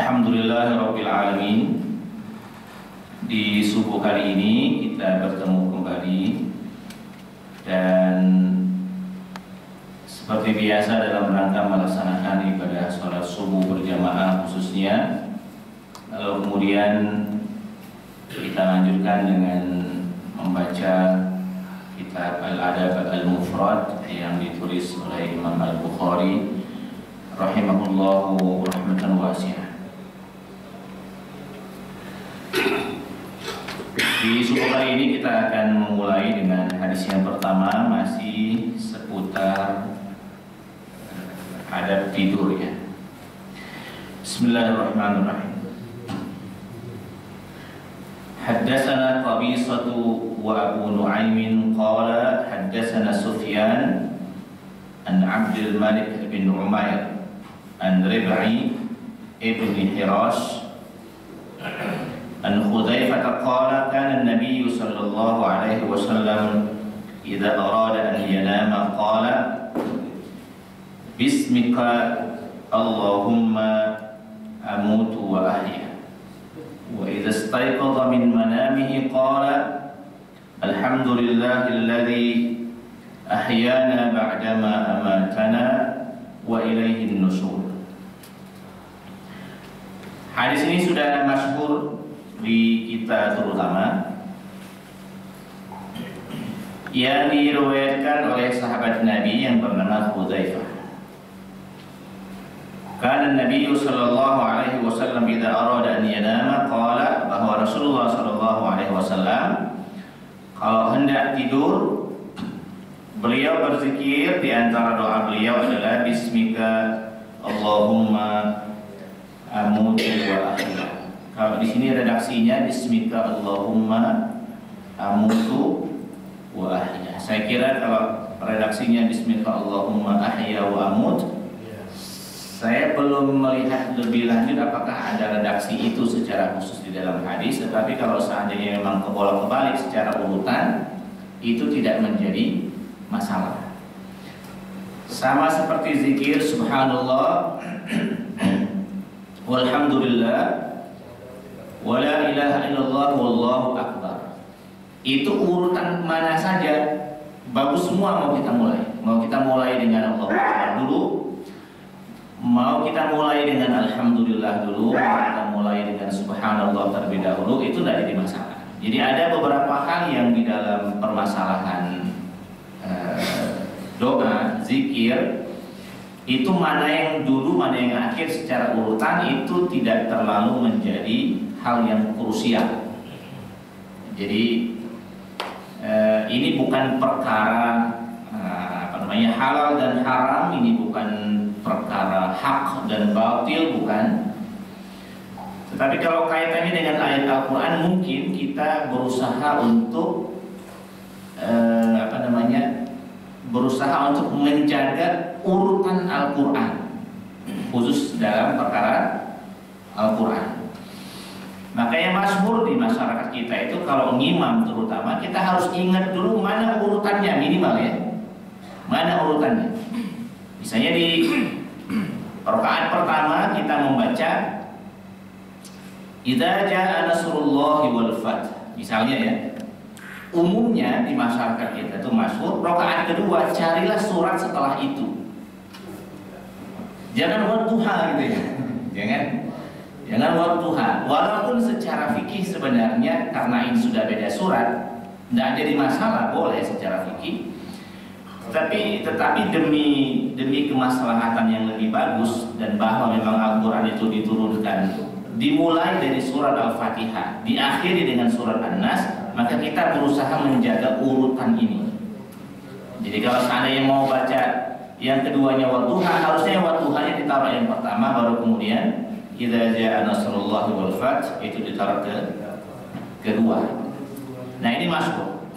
Alhamdulillahirabbil alamin. Di subuh kali ini kita bertemu kembali dan seperti biasa dalam rangka melaksanakan ibadah sholat subuh berjamaah khususnya. Lalu kemudian kita lanjutkan dengan membaca kitab Al-Adab Al-Mufrad yang ditulis oleh Imam Al-Bukhari rahimahullahu rahmatan wasi'ah. Di subuh kali ini kita akan memulai dengan hadis yang pertama, masih seputar adab tidur ya. Bismillahirrahmanirrahim. Haddatsana Qabisatu wa Abu Nu'aimin qala haddatsana Sufyan an Abdul Malik bin Umair an Rib'i ibn Hirash an Hudzaifah qala kana an-nabiy sallallahu alaihi wasallam idza arada an yanama qala bismika Allahumma amutu wa ahya wa idza istayqadha min manamihi qala alhamdulillahilladzi ahyana ba'dama amatana wa ilaihi an-nusyur. Hadis ini sudah masyhur di kita terutama, yang diriwayatkan oleh sahabat Nabi yang bernama Hudzaifah. Kana Nabi sallallahu alaihi wasallam idza arada an yanama qala, bahwa Rasulullah sallallahu alaihi wasallam kalau hendak tidur beliau berzikir, di antara doa beliau adalah bismika Allahumma amutu wa ahya. Kalau di sini redaksinya bismika Allahumma amutu wa ahya. Saya kira kalau redaksinya bismika Allahumma ahya wa amut, saya belum melihat lebih lanjut apakah ada redaksi itu secara khusus di dalam hadis. Tetapi kalau seandainya memang kebolak-balik secara urutan, itu tidak menjadi masalah. Sama seperti zikir subhanallah walhamdulillah wala ilaha illallah wallahu akbar. Itu urutan mana saja bagus semua. Mau kita mulai dengan Allah Akbar dulu, mau kita mulai dengan alhamdulillah dulu, mau kita mulai dengan subhanallah terlebih dahulu, itu tidak jadi masalah. Jadi ada beberapa hal yang di dalam permasalahan doa, zikir, itu mana yang dulu, mana yang akhir secara urutan itu tidak terlalu menjadi hal yang krusial. Jadi ini bukan perkara halal dan haram, ini bukan perkara hak dan batil, bukan. Tetapi kalau kaitannya dengan ayat Al-Quran, mungkin kita berusaha untuk berusaha untuk menjaga urutan Al-Quran, khusus dalam perkara Al-Quran. Makanya masyhur di masyarakat kita itu kalau ngimam terutama, kita harus ingat dulu mana urutannya, minimal ya, mana urutannya. Misalnya di rakaat pertama kita membaca idza jaa nasrullahi wal fath, misalnya ya. Umumnya di masyarakat kita itu masyhur rakaat kedua carilah surat setelah itu. Jangan wadduha gitu ya. Jangan wadduha. Walaupun secara fikih sebenarnya karena ini sudah beda surat, tidak jadi masalah, boleh secara fikih. Tetapi demi kemaslahatan yang lebih bagus dan bahwa memang Al-Quran itu diturunkan dimulai dari surat Al-Fatihah, diakhiri dengan surat An-Nas, maka kita berusaha menjaga urutan ini. Jadi kalau seandainya mau baca yang keduanya wadduha, harusnya wadduhanya ditaruh yang pertama, baru kemudian idza jaa nasrullahi wal fath itu ditaruh ke kedua. Nah ini masyhur.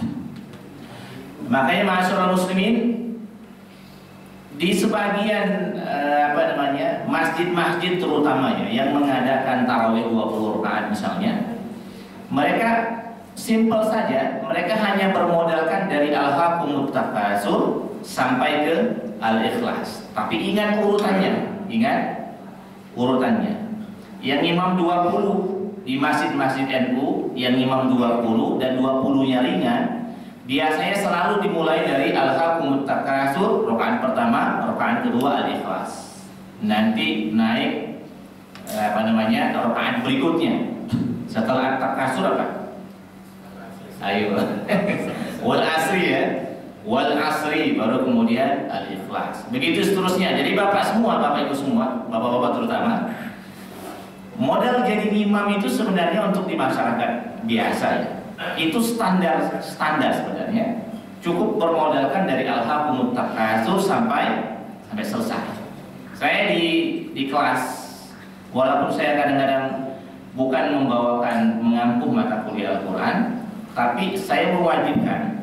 Makanya ma'asyiral muslimin, di sebagian masjid-masjid terutamanya yang mengadakan tarawih 20 rakaat misalnya, mereka simple saja, mereka hanya bermodalkan dari Alhaakumut Takatsur sampai ke Al-Ikhlas. Tapi ingat urutannya, yang imam 20 di masjid-masjid NU, yang imam 20 dan 20-nya ringan, biasanya selalu dimulai dari Alhaakumut Takatsur, rakaat pertama, rakaat kedua Al-Ikhlas. Nanti naik rakaat berikutnya. Setelah Takatsur apa? Ayo. Wal asri ya. Wal asri baru kemudian Al-Ikhlas. Begitu seterusnya. Jadi Bapak semua, Bapak Ibu semua, Bapak-bapak terutama, modal jadi imam itu sebenarnya untuk di masyarakat biasa ya. Itu standar sebenarnya. Cukup bermodalkan dari Alhaakumut Takatsur sampai selesai. Saya di kelas, walaupun saya kadang-kadang bukan mengampuh mata kuliah Al-Quran, tapi saya mewajibkan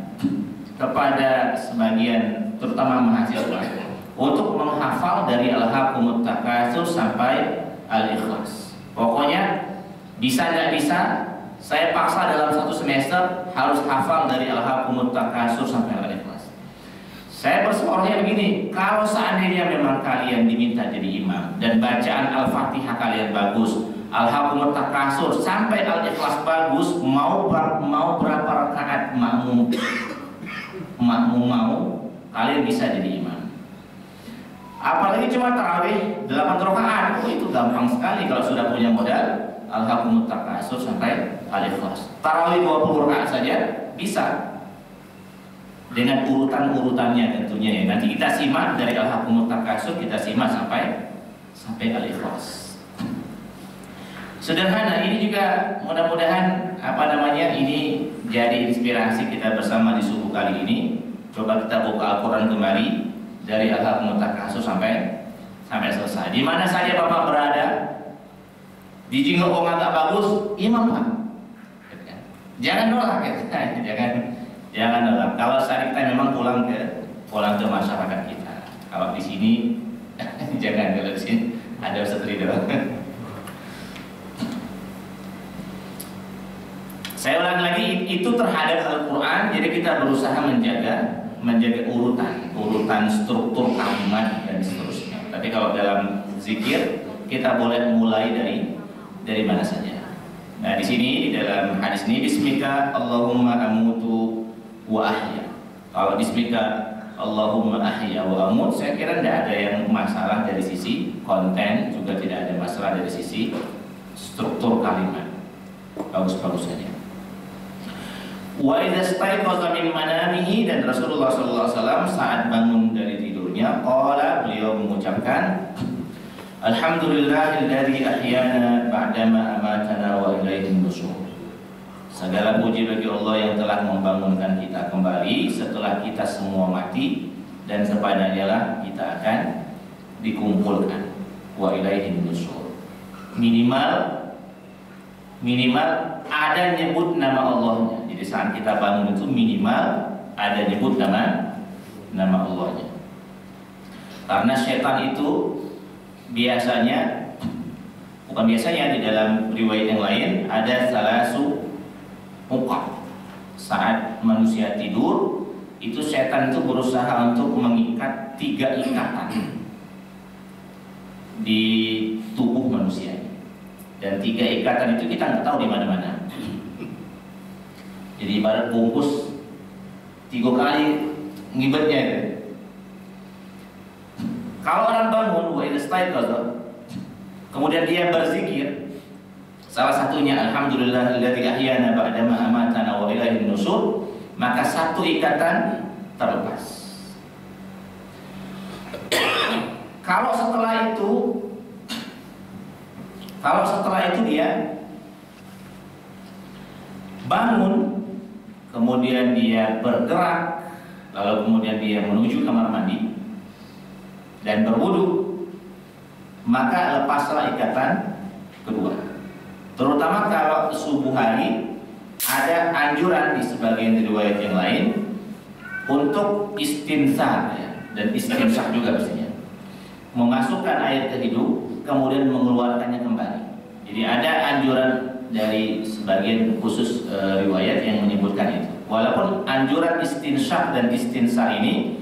kepada sebagian terutama mahasiswa untuk menghafal dari Alhaakumut Takatsur sampai Al-Ikhlas. Pokoknya bisa nggak bisa, saya paksa dalam satu semester harus hafal dari Alhaakumut Takatsur sampai Al-Ikhlas. Saya bersuaranya begini, kalau seandainya memang kalian diminta jadi imam dan bacaan Al-Fatihah kalian bagus, Alhaakumut Takatsur sampai Al-Ikhlas bagus, mau berapa rakaat makmum mau, kalian bisa jadi imam. Apalagi cuma tarawih 8 rakaat, itu gampang sekali kalau sudah punya modal Alhaakumut Takatsur sampai Al-Ikhlas. Tarawih 20 rakaat saja bisa. Dengan urutan-urutannya tentunya ya. Nanti kita simak dari Alhaakumut Takatsur, kita simak sampai Al-Ikhlas. Sederhana, ini juga mudah-mudahan ini jadi inspirasi kita bersama di subuh kali ini. Coba kita buka Al-Quran kembali dari Alhaakumut Takatsur sampai selesai. Di mana saja Bapak berada, di Jinggong agak bagus, imam Pak. Jangan nolak ya. Jangan nolak. Kalau saat kita memang pulang ke masyarakat kita. Kalau di sini jangan, kalau di sini ada Ustaz Ridho. Saya ulang lagi, itu terhadap Al-Quran. Jadi kita berusaha menjaga urutan struktur kalimat dan seterusnya. Tapi kalau dalam zikir kita boleh mulai dari mana saja. Nah, di sini di dalam hadis ini Bismika Allahumma amutu wa ahya. Kalau Bismika Allahumma ahya wa amut, saya kira tidak ada yang masalah dari sisi konten, juga tidak ada masalah dari sisi struktur kalimat. Bagus-bagus saja. Wa idza staiqaza min manamihi, dan Rasulullah SAW saat bangun dari tidurnya, qala, beliau mengucapkan, Alhamdulillahilladzi ahyana ba'dama amatana wa ilaihin nusyur. Segala puji bagi Allah yang telah membangunkan kita kembali setelah kita semua mati, dan kepadanya lah kita akan dikumpulkan. Wa ilaihin nusyur. Minimal ada nyebut nama Allahnya. Jadi saat kita bangun itu minimal ada nyebut nama Allahnya. Karena setan itu bukan biasanya di dalam riwayat yang lain ada salasu uqab. Saat manusia tidur, itu setan itu berusaha untuk mengikat 3 ikatan di tubuh manusia. Dan 3 ikatan itu kita nggak tahu di mana-mana. Jadi ibarat bungkus 3 kali ngibetnya itu. Kalau orang bangun, kemudian dia berzikir, salah satunya Alhamdulillahilladzi ahyana ba'dama amatana wa ilaihin nusyur, maka 1 ikatan terlepas. Kalau setelah itu dia bangun, kemudian dia bergerak, lalu kemudian dia menuju kamar mandi dan berwudu, maka lepaslah ikatan kedua. Terutama kalau subuh hari, ada anjuran di sebagian riwayat yang lain untuk istinsar ya, dan istinsar juga pastinya, memasukkan air ke hidung kemudian mengeluarkannya kembali. Jadi ada anjuran dari sebagian khusus riwayat yang menyebutkan itu. Walaupun anjuran istinsar dan istinsar ini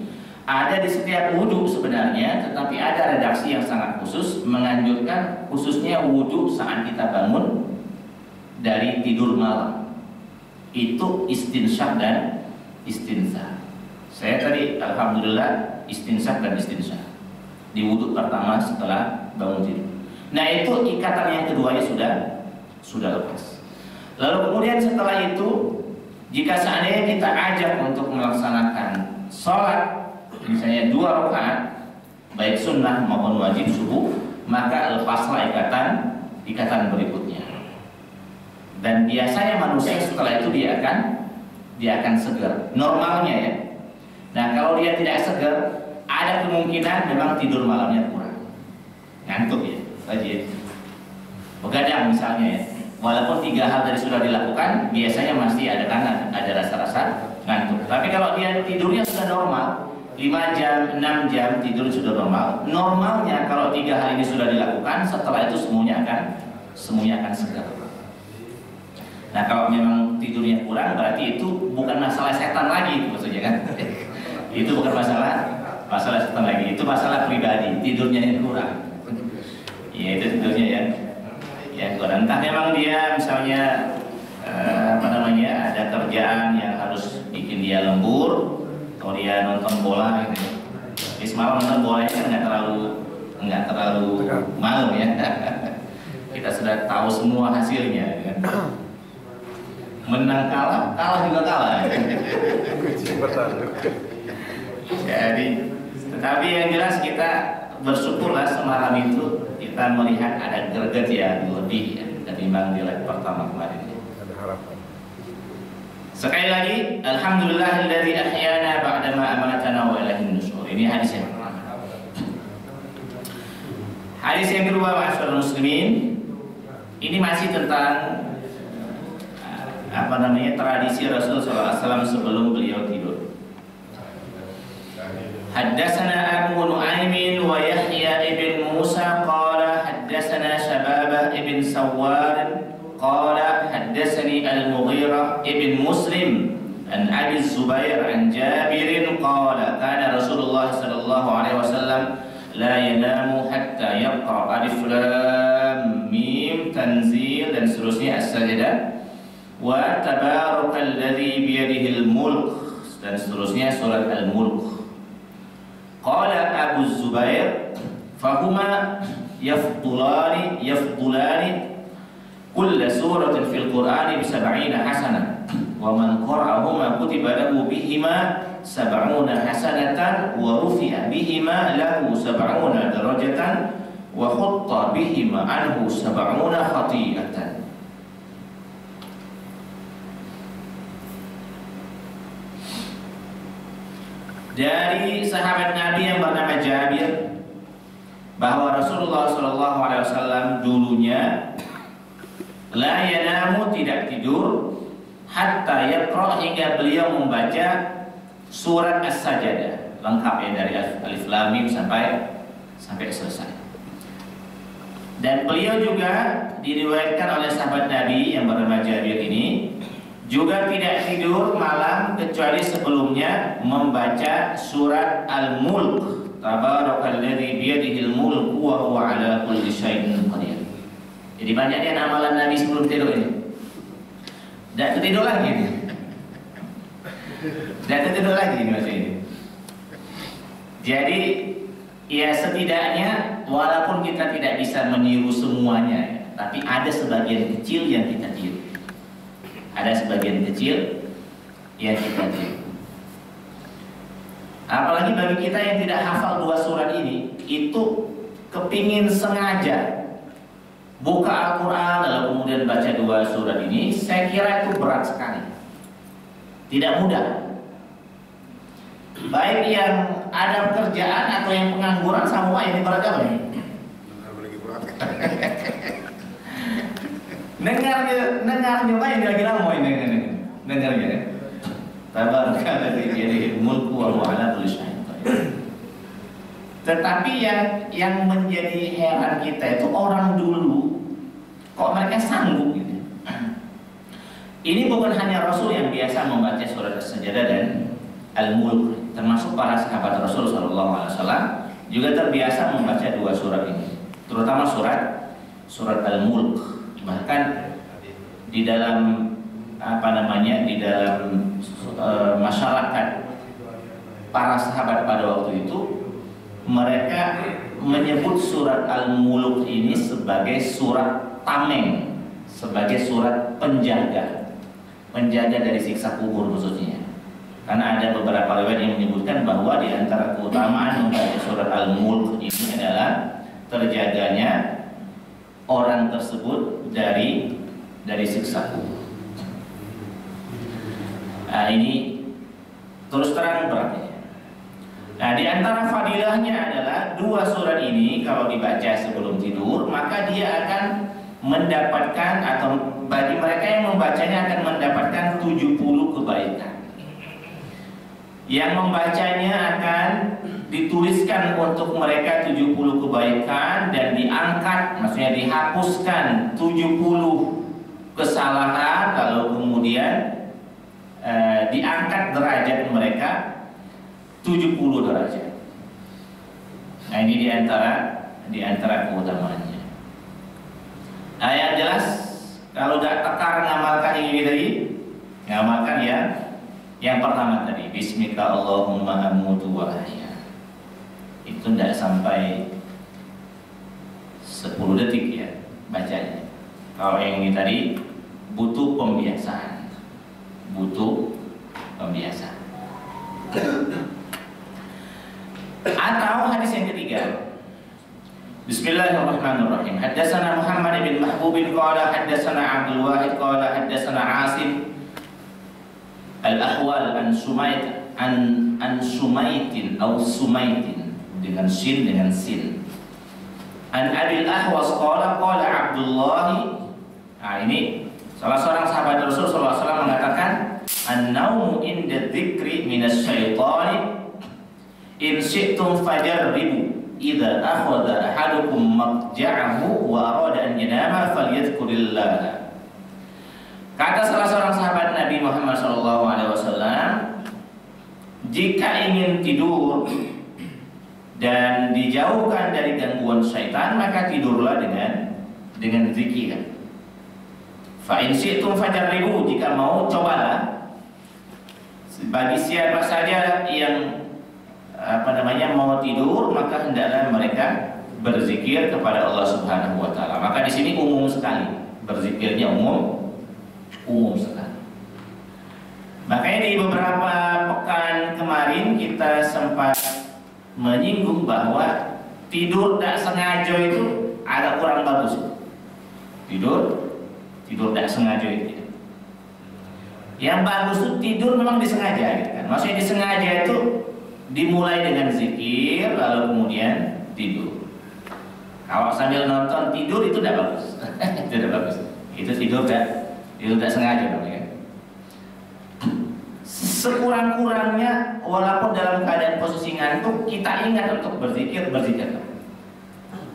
ada di setiap wudhu sebenarnya, tetapi ada redaksi yang sangat khusus menganjurkan khususnya wudhu saat kita bangun dari tidur malam. Itu istinsyak dan istinsa. Saya tadi alhamdulillah istinsyak dan istinsa di wudhu pertama setelah bangun tidur. Nah itu ikatan yang keduanya sudah lepas. Lalu kemudian setelah itu, jika seandainya kita ajak untuk melaksanakan sholat misalnya 2 rakaat baik sunnah maupun wajib subuh, maka lepaslah ikatan berikutnya. Dan biasanya manusia setelah itu dia akan segar normalnya ya. Nah kalau dia tidak segar, ada kemungkinan memang tidur malamnya kurang, ngantuk ya, rajin begadang misalnya ya. Walaupun 3 hal tadi sudah dilakukan, biasanya masih ada rasa-rasa ngantuk. Tapi kalau dia tidurnya sudah normal, 5 jam, 6 jam tidur sudah normal. Normalnya kalau 3 hal ini sudah dilakukan, setelah itu semuanya akan segar. Nah kalau memang tidurnya kurang, berarti itu bukan masalah setan lagi, maksudnya kan? Itu bukan masalah setan lagi, itu masalah pribadi, tidurnya yang kurang. Ya itu tidurnya yang kurang. Entah memang dia misalnya ada kerjaan yang harus bikin dia lembur, kalau dia nonton bola gitu. Jadi semalam nonton bolanya kan nggak terlalu malam ya. Kita sudah tahu semua hasilnya kan. Menang kalah juga kalah. Jadi, tetapi yang jelas kita bersyukurlah semalam itu kita melihat ada greget yang lebih ya, ketimbang di leg pertama kemarin. Ada harapan. Sekali lagi, alhamdulillahilladzi ahyana ba'dama amatana wa ilaihin nusyur. Ini hadis yang pertama. Hadis yang kedua, ma'asyiral muslimin, ini masih tentang tradisi Rasul SAW sebelum beliau tidur. Haddatsana Abu Nu'aimin wa Yahya ibn Musa qala haddatsana Shababah ibn Sawwar qala haddatsani Al-Mughirah ibn Muslim an Abi Zubair an Jabir qala kana Rasulullah sallallahu alaihi wasallam la yanamu hatta yaqra alif lam mim tanzil dan seterusnya as-sajdah wa tabarakalladzi biyadihil mulk dan seterusnya surat al-mulk. Qala Abu Zubair fahuma yafdulani kulla suratin fil Qur'ani bi 70 hasanah wa man qara'ahuma kutiba lahu bihima 70 hasanatan wa rufi'a bihima lahu 70 darajatan wa khutta bihima anhu 70 khati'atan. Dari sahabat Nabi yang bernama Jabir bahwa Rasulullah SAW dulunya la yanamu tidak tidur hatta yaqra hingga beliau membaca surat As-Sajdah lengkap ya dari alif lam mim sampai selesai. Dan beliau juga diriwayatkan oleh sahabat Nabi yang bernama Jabir ini juga tidak tidur malam kecuali sebelumnya membaca surat Al-Mulk. Tabarakalladzi biyadihil mulku wa huwa ala kulli syai'in qadir. Jadi banyaknya amalan Nabi sebelum tidur ini. Dan tidur lagi nih. Dan tidur lagi nih maksudnya ini. Jadi ya setidaknya walaupun kita tidak bisa meniru semuanya, tapi ada sebagian kecil yang kita tiru. Ada sebagian kecil yang kita tiru. Apalagi bagi kita yang tidak hafal 2 surat ini, itu kepingin sengaja buka Al-Quran lalu kemudian baca 2 surat ini, saya kira itu berat sekali. Tidak mudah. Baik yang ada pekerjaan atau yang pengangguran sama ini berat apa nih? Dengar nyoba ini lagi lama ini dengarnya. Tabarakalladzi biyadihil mulku wa huwa ala kulli syai'in qadir. Tetapi yang menjadi heran kita itu orang dulu kok mereka sanggup gitu. Ini bukan hanya Rasul yang biasa membaca surat As-Sajdah dan Al-Mulk. termasuk para sahabat Rasul Shallallahu Alaihi Wasallam juga terbiasa membaca dua surat ini, terutama surat Al-Mulk. Bahkan di dalam di dalam masyarakat para sahabat pada waktu itu, mereka menyebut surat Al-Mulk ini sebagai surat tameng, sebagai surat penjaga dari siksa kubur khususnya. Karena ada beberapa riwayat yang menyebutkan bahwa di antara keutamaan membaca surat Al-Mulk ini adalah terjaganya orang tersebut dari siksa kubur. Nah, ini terus terang beratnya. Nah, di antara fadilahnya adalah dua surat ini kalau dibaca sebelum tidur, maka dia akan mendapatkan, atau bagi mereka yang membacanya akan mendapatkan 70 kebaikan. Yang membacanya akan dituliskan untuk mereka 70 kebaikan dan diangkat, maksudnya dihapuskan 70 kesalahan, lalu kemudian diangkat derajat mereka 70 derajat. Nah, ini di antara keutamaannya. Nah, yang jelas kalau udah tekar ngamalkan ini tadi, ngamalkan ya yang pertama tadi, Bismika Allahumma amutu wa ahya. Itu tidak sampai 10 detik ya bacanya. Kalau yang ini tadi butuh pembiasaan. Atau hadis yang ketiga, Bismillahirrahmanirrahim. Haddatsana Muhammad bin Mahbub qala haddatsana Abdul Wahid qala haddatsana Asim Al-Ahwal an Sumaitin atau Sumaitin dengan sin. An Abil Ahwas qala Abdullah. Nah, ini salah seorang sahabat Rasul sallallahu alaihi wasallam mengatakan, "An-naumu inda dzikri minas syaitani in syi'tum fajarribu idza akhadha ahadukum madja'ahu wa arada an yanama falyadhkurillah." Kata salah seorang sahabat Nabi Muhammad SAW, jika ingin tidur dan dijauhkan dari gangguan syaitan, maka tidurlah dengan zikir. Fa in syi'tum fajarribu, jika mau cobalah. Bagi siapa saja yang mau tidur, maka hendaklah mereka berzikir kepada Allah Subhanahu wa taala. Maka di sini umum sekali, berzikirnya umum sekali. Makanya di beberapa pekan kemarin kita sempat menyinggung bahwa tidur tak sengaja itu agak kurang bagus. Tidur tak sengaja itu. Yang bagus itu tidur memang disengaja, gitu kan? Maksudnya disengaja itu dimulai dengan zikir lalu kemudian tidur. Kalau sambil nonton tidur itu tidak bagus. Itu tidak bagus. Itu tidur tak sengaja namanya. Sekurang-kurangnya walaupun dalam keadaan posisi ngantuk, kita ingat untuk berzikir.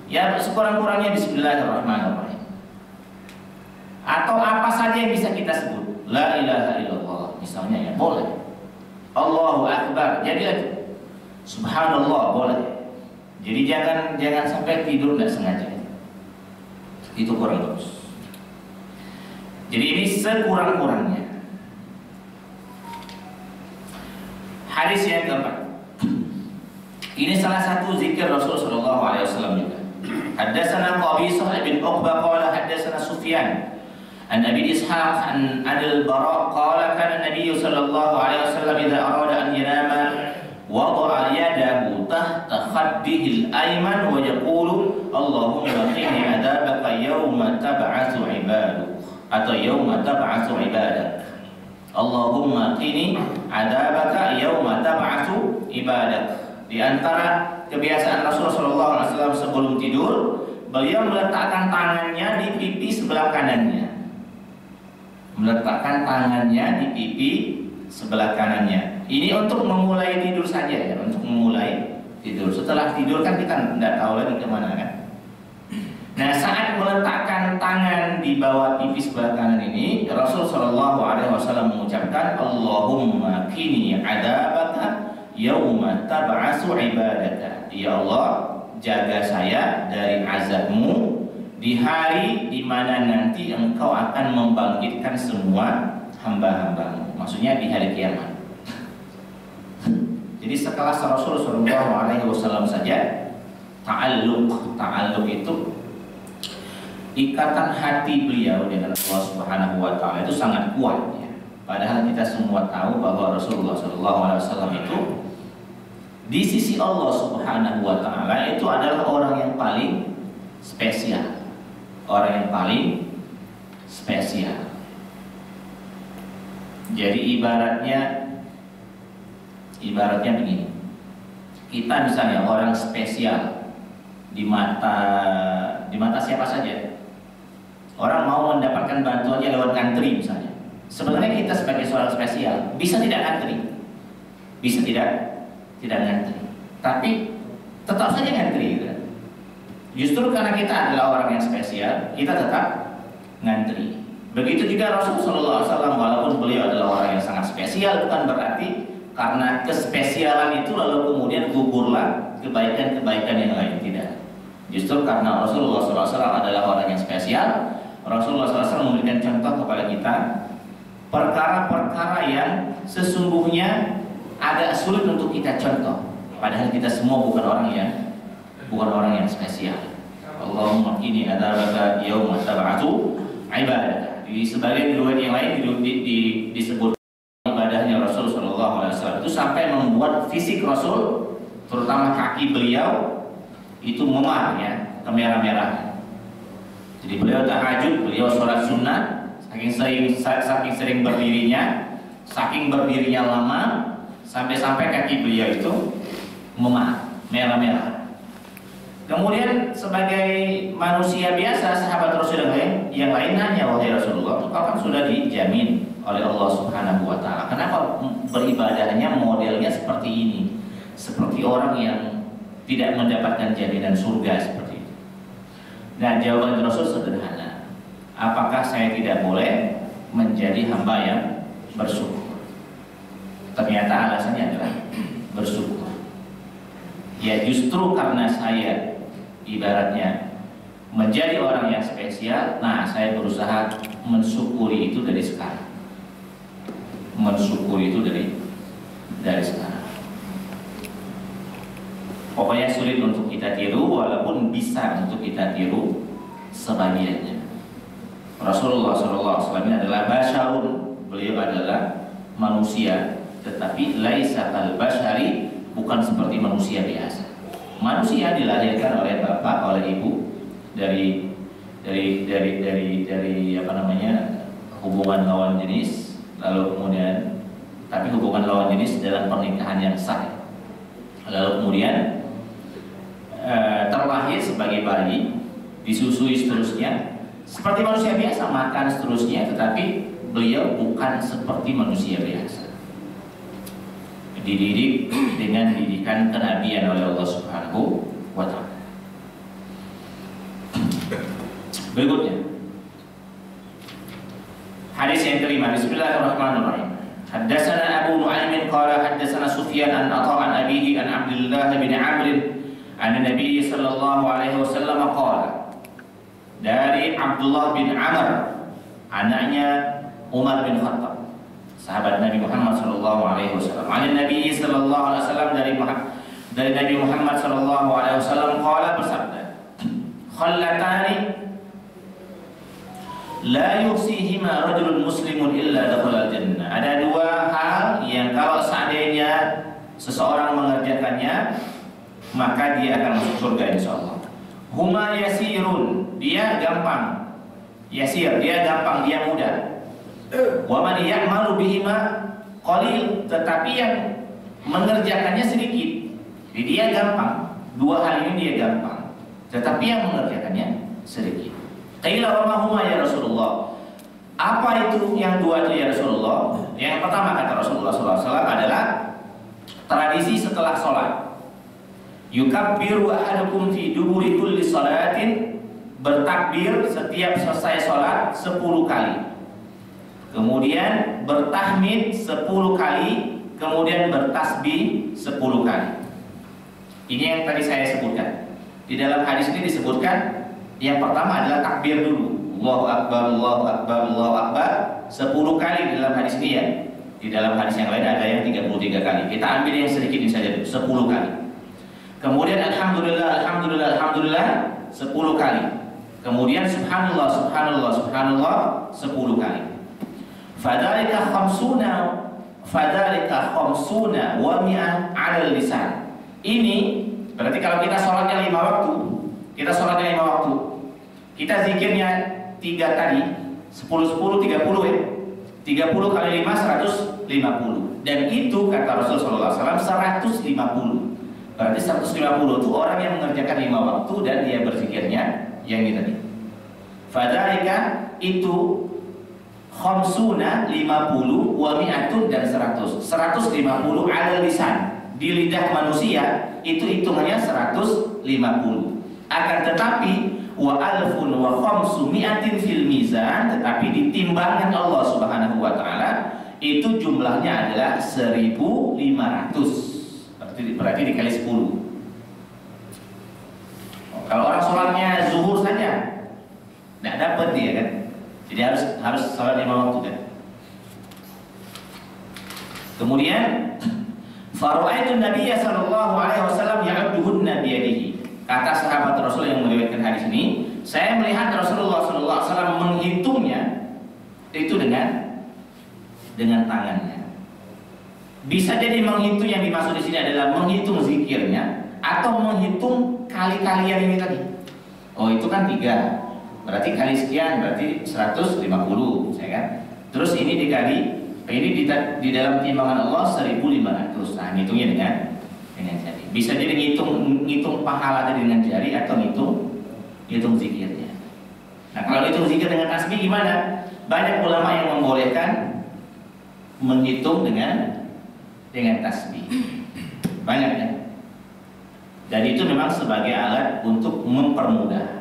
Ya, sekurang-kurangnya Bismillahirrahmanirrahim. Atau apa saja yang bisa kita sebut. La ilaha illallah misalnya, ya boleh. Allahu Akbar, jadi Subhanallah boleh. Jadi jangan sampai tidur nggak sengaja. Itu kurang bagus. Jadi ini sekurang-kurangnya. Hadis yang keempat. Ini salah satu zikir Rasul sallallahu alaihi wasallam juga. Haddatsana Qabisah bin Uqbah qala haddatsana Sufyan an Abi Ishaq an Al-Bara qala kana Nabi sallallahu alaihi wasallam idza arada an yanama wada'a yadahu tahta khaddihi al-ayman wa yaqulu Allahumma qini adabaka yawma tab'atsu ibaduk atau yawma tab'atsu ibadak. Allahumma qini adabaka yawma tab'atsu ibadak. Di antara kebiasaan Rasulullah SAW sebelum tidur, beliau meletakkan tangannya di pipi sebelah kanannya. Meletakkan tangannya di pipi sebelah kanannya. Ini untuk memulai tidur saja ya, untuk memulai tidur. Setelah tidur kan kita tidak tahu lagi kemana kan. Nah, saat meletakkan tangan di bawah pipi sebelah kanan ini, Rasul SAW mengucapkan Allahumma qini adabaka yauma tab'atsu ibadaka. Ya Allah, jaga saya dari azabmu di hari di mana nanti engkau akan membangkitkan semua hamba-hambamu. Maksudnya di hari kiamat. Jadi sekelas Rasul Shallallahu Alaihi Wasallam saja, ta'alluq itu ikatan hati beliau dengan Allah Subhanahu Wa Taala itu sangat kuat. Ya. Padahal kita semua tahu bahwa Rasulullah Shallallahu Alaihi Wasallam itu di sisi Allah Subhanahu Wa Taala itu adalah orang yang paling spesial, orang yang paling spesial. Jadi ibaratnya begini, kita misalnya orang spesial di mata siapa saja. Orang mau mendapatkan bantuannya lewat ngantri misalnya. Sebenarnya kita sebagai seorang spesial bisa tidak ngantri, bisa tidak ngantri, tapi tetap saja ngantri. Gitu. Justru karena kita adalah orang yang spesial, kita tetap ngantri. Begitu juga Rasulullah SAW, walaupun beliau adalah orang yang sangat spesial, bukan berarti karena kespesialan itu lalu kemudian gugurlah kebaikan-kebaikan yang lain, tidak. Justru karena Rasulullah SAW adalah orang yang spesial, Rasulullah SAW memberikan contoh kepada kita perkara-perkara yang sesungguhnya agak sulit untuk kita contoh. Padahal kita semua bukan orang yang spesial. Allahumma qini adzabaka yauma tab'atsu ibadah. Di sebagian riwayat yang lain disebut ibadahnya Rasul Shallallahu Alaihi Wasallam itu sampai membuat fisik Rasul, terutama kaki beliau itu memar ya, kemerah-merahan. Jadi beliau tahajud, beliau sholat sunnah, saking sering berdirinya lama, sampai kaki beliau itu memar, merah-merah. Kemudian sebagai manusia biasa, sahabat Rasul yang lain nanya, wahai Rasulullah, engkau kan sudah dijamin oleh Allah Subhanahu Wa Taala, kenapa beribadahnya modelnya seperti ini, seperti orang yang tidak mendapatkan jaminan surga seperti itu? Nah, jawaban Rasul sederhana. Apakah saya tidak boleh menjadi hamba yang bersyukur? Ternyata alasannya adalah bersyukur. Ya justru karena saya ibaratnya menjadi orang yang spesial, nah saya berusaha mensyukuri itu dari sekarang. Mensyukuri itu dari sekarang. Pokoknya sulit untuk kita tiru, walaupun bisa untuk kita tiru sebagiannya. Rasulullah SAW ini adalah basyarun, beliau adalah manusia, tetapi laisa kal basyari, bukan seperti manusia biasa. Manusia dilahirkan oleh bapak, oleh ibu dari apa namanya, hubungan lawan jenis, lalu kemudian tapi hubungan lawan jenis dalam pernikahan yang sah. Lalu kemudian terlahir sebagai bayi, disusui seterusnya seperti manusia biasa, makan seterusnya, tetapi beliau bukan seperti manusia biasa. Dididik dengan didikan kenabian oleh Allah Subhanahu wa Ta'ala. Berikutnya hadis yang kelima. Bismillahirrahmanirrahim. Haddatsana Abu Nu'aim qala haddatsana Sufyan an Atha an abihi an Abdullah bin Amr an Nabi sallallahu alaihi wasallam qala. Dari Abdullah bin Amr, anaknya Umar bin Khattab, sahabat Nabi Muhammad sallallahu alaihi wasallam. An Nabi sallallahu alaihi wasallam, dari Nabi Muhammad sallallahu alaihi wasallam qala, bersabda, khallatani la yusihima rajulun muslimun illa dakhala jannah. Ada dua hal yang kalau seandainya seseorang mengerjakannya, maka dia akan masuk surga insyaallah. Huma yasirun, dia gampang. Yasir, dia gampang, dia mudah. Wa man ya'malu bihima qalil, tetapi yang mengerjakannya sedikit. Jadi dia gampang. Dua hal ini dia gampang, tetapi yang mengerjakannya sedikit. Qila wa ma huma ya Rasulullah? Apa itu yang dua itu ya Rasulullah? Yang pertama kata Rasulullah SAW adalah tradisi setelah sholat. Yukabbiru ahadukum fi duburi kulli salatin, bertakbir setiap selesai sholat 10 kali. Kemudian bertahmid 10 kali kemudian bertasbih 10 kali. Ini yang tadi saya sebutkan. Di dalam hadis ini disebutkan yang pertama adalah takbir dulu. Allahu Akbar, Allahu Akbar, Allahu Akbar 10 kali di dalam hadis ini ya. Di dalam hadis yang lain ada yang 33 kali. Kita ambil yang sedikit ini saja 10 kali. Kemudian Alhamdulillah, Alhamdulillah, Alhamdulillah 10 kali. Kemudian Subhanallah, Subhanallah, Subhanallah 10 kali. Fadzalika khamsuna wa mi'ah 'alal lisan. Ini berarti kalau kita sholatnya 5 waktu, kita sholatnya 5 waktu, kita zikirnya 3 tadi, 10, 10, 30 ya. 30 kali 5, 150. Dan itu kata Rasulullah SAW 150. Berarti 150 itu orang yang mengerjakan 5 waktu dan dia berzikirnya yang ini tadi. Fadzalika itu khamsuna 50 wa mi'atun dan 100. 150 ala lisan. Di lidah manusia itu hitungannya 150. Akan tetapi wa alfun wa khamsu mi'atin fil mizan, tetapi di timbangan Allah Subhanahu wa taala itu jumlahnya adalah 1500. Berarti dikali 10. Kalau orang sholatnya zuhur saja tidak dapat dia kan. Jadi harus sholat 5 waktu kan. Kemudian fara'aitu Nabiyya sallallahu alaihi wasallam ya'udduhunna biyadihi. Kata sahabat Rasul yang meriwayatkan hadis ini, saya melihat Rasulullah sallallahu alaihi wasallam menghitungnya itu dengan tangannya. Bisa jadi menghitung yang dimaksud di sini adalah menghitung zikirnya atau menghitung kali-kalian ini tadi. Oh itu kan 3, berarti kali sekian berarti 150, saya kan. Terus ini dikali, ini di dalam timbangan Allah 1500. Nah ngitungnya dengan jari. Bisa jadi ngitung pahala tadi dengan jari atau ngitung zikirnya. Nah kalau ngitung zikir dengan tasbih gimana? Banyak ulama yang membolehkan menghitung dengan tasbih. Banyak ya. Dan itu memang sebagai alat untuk mempermudah.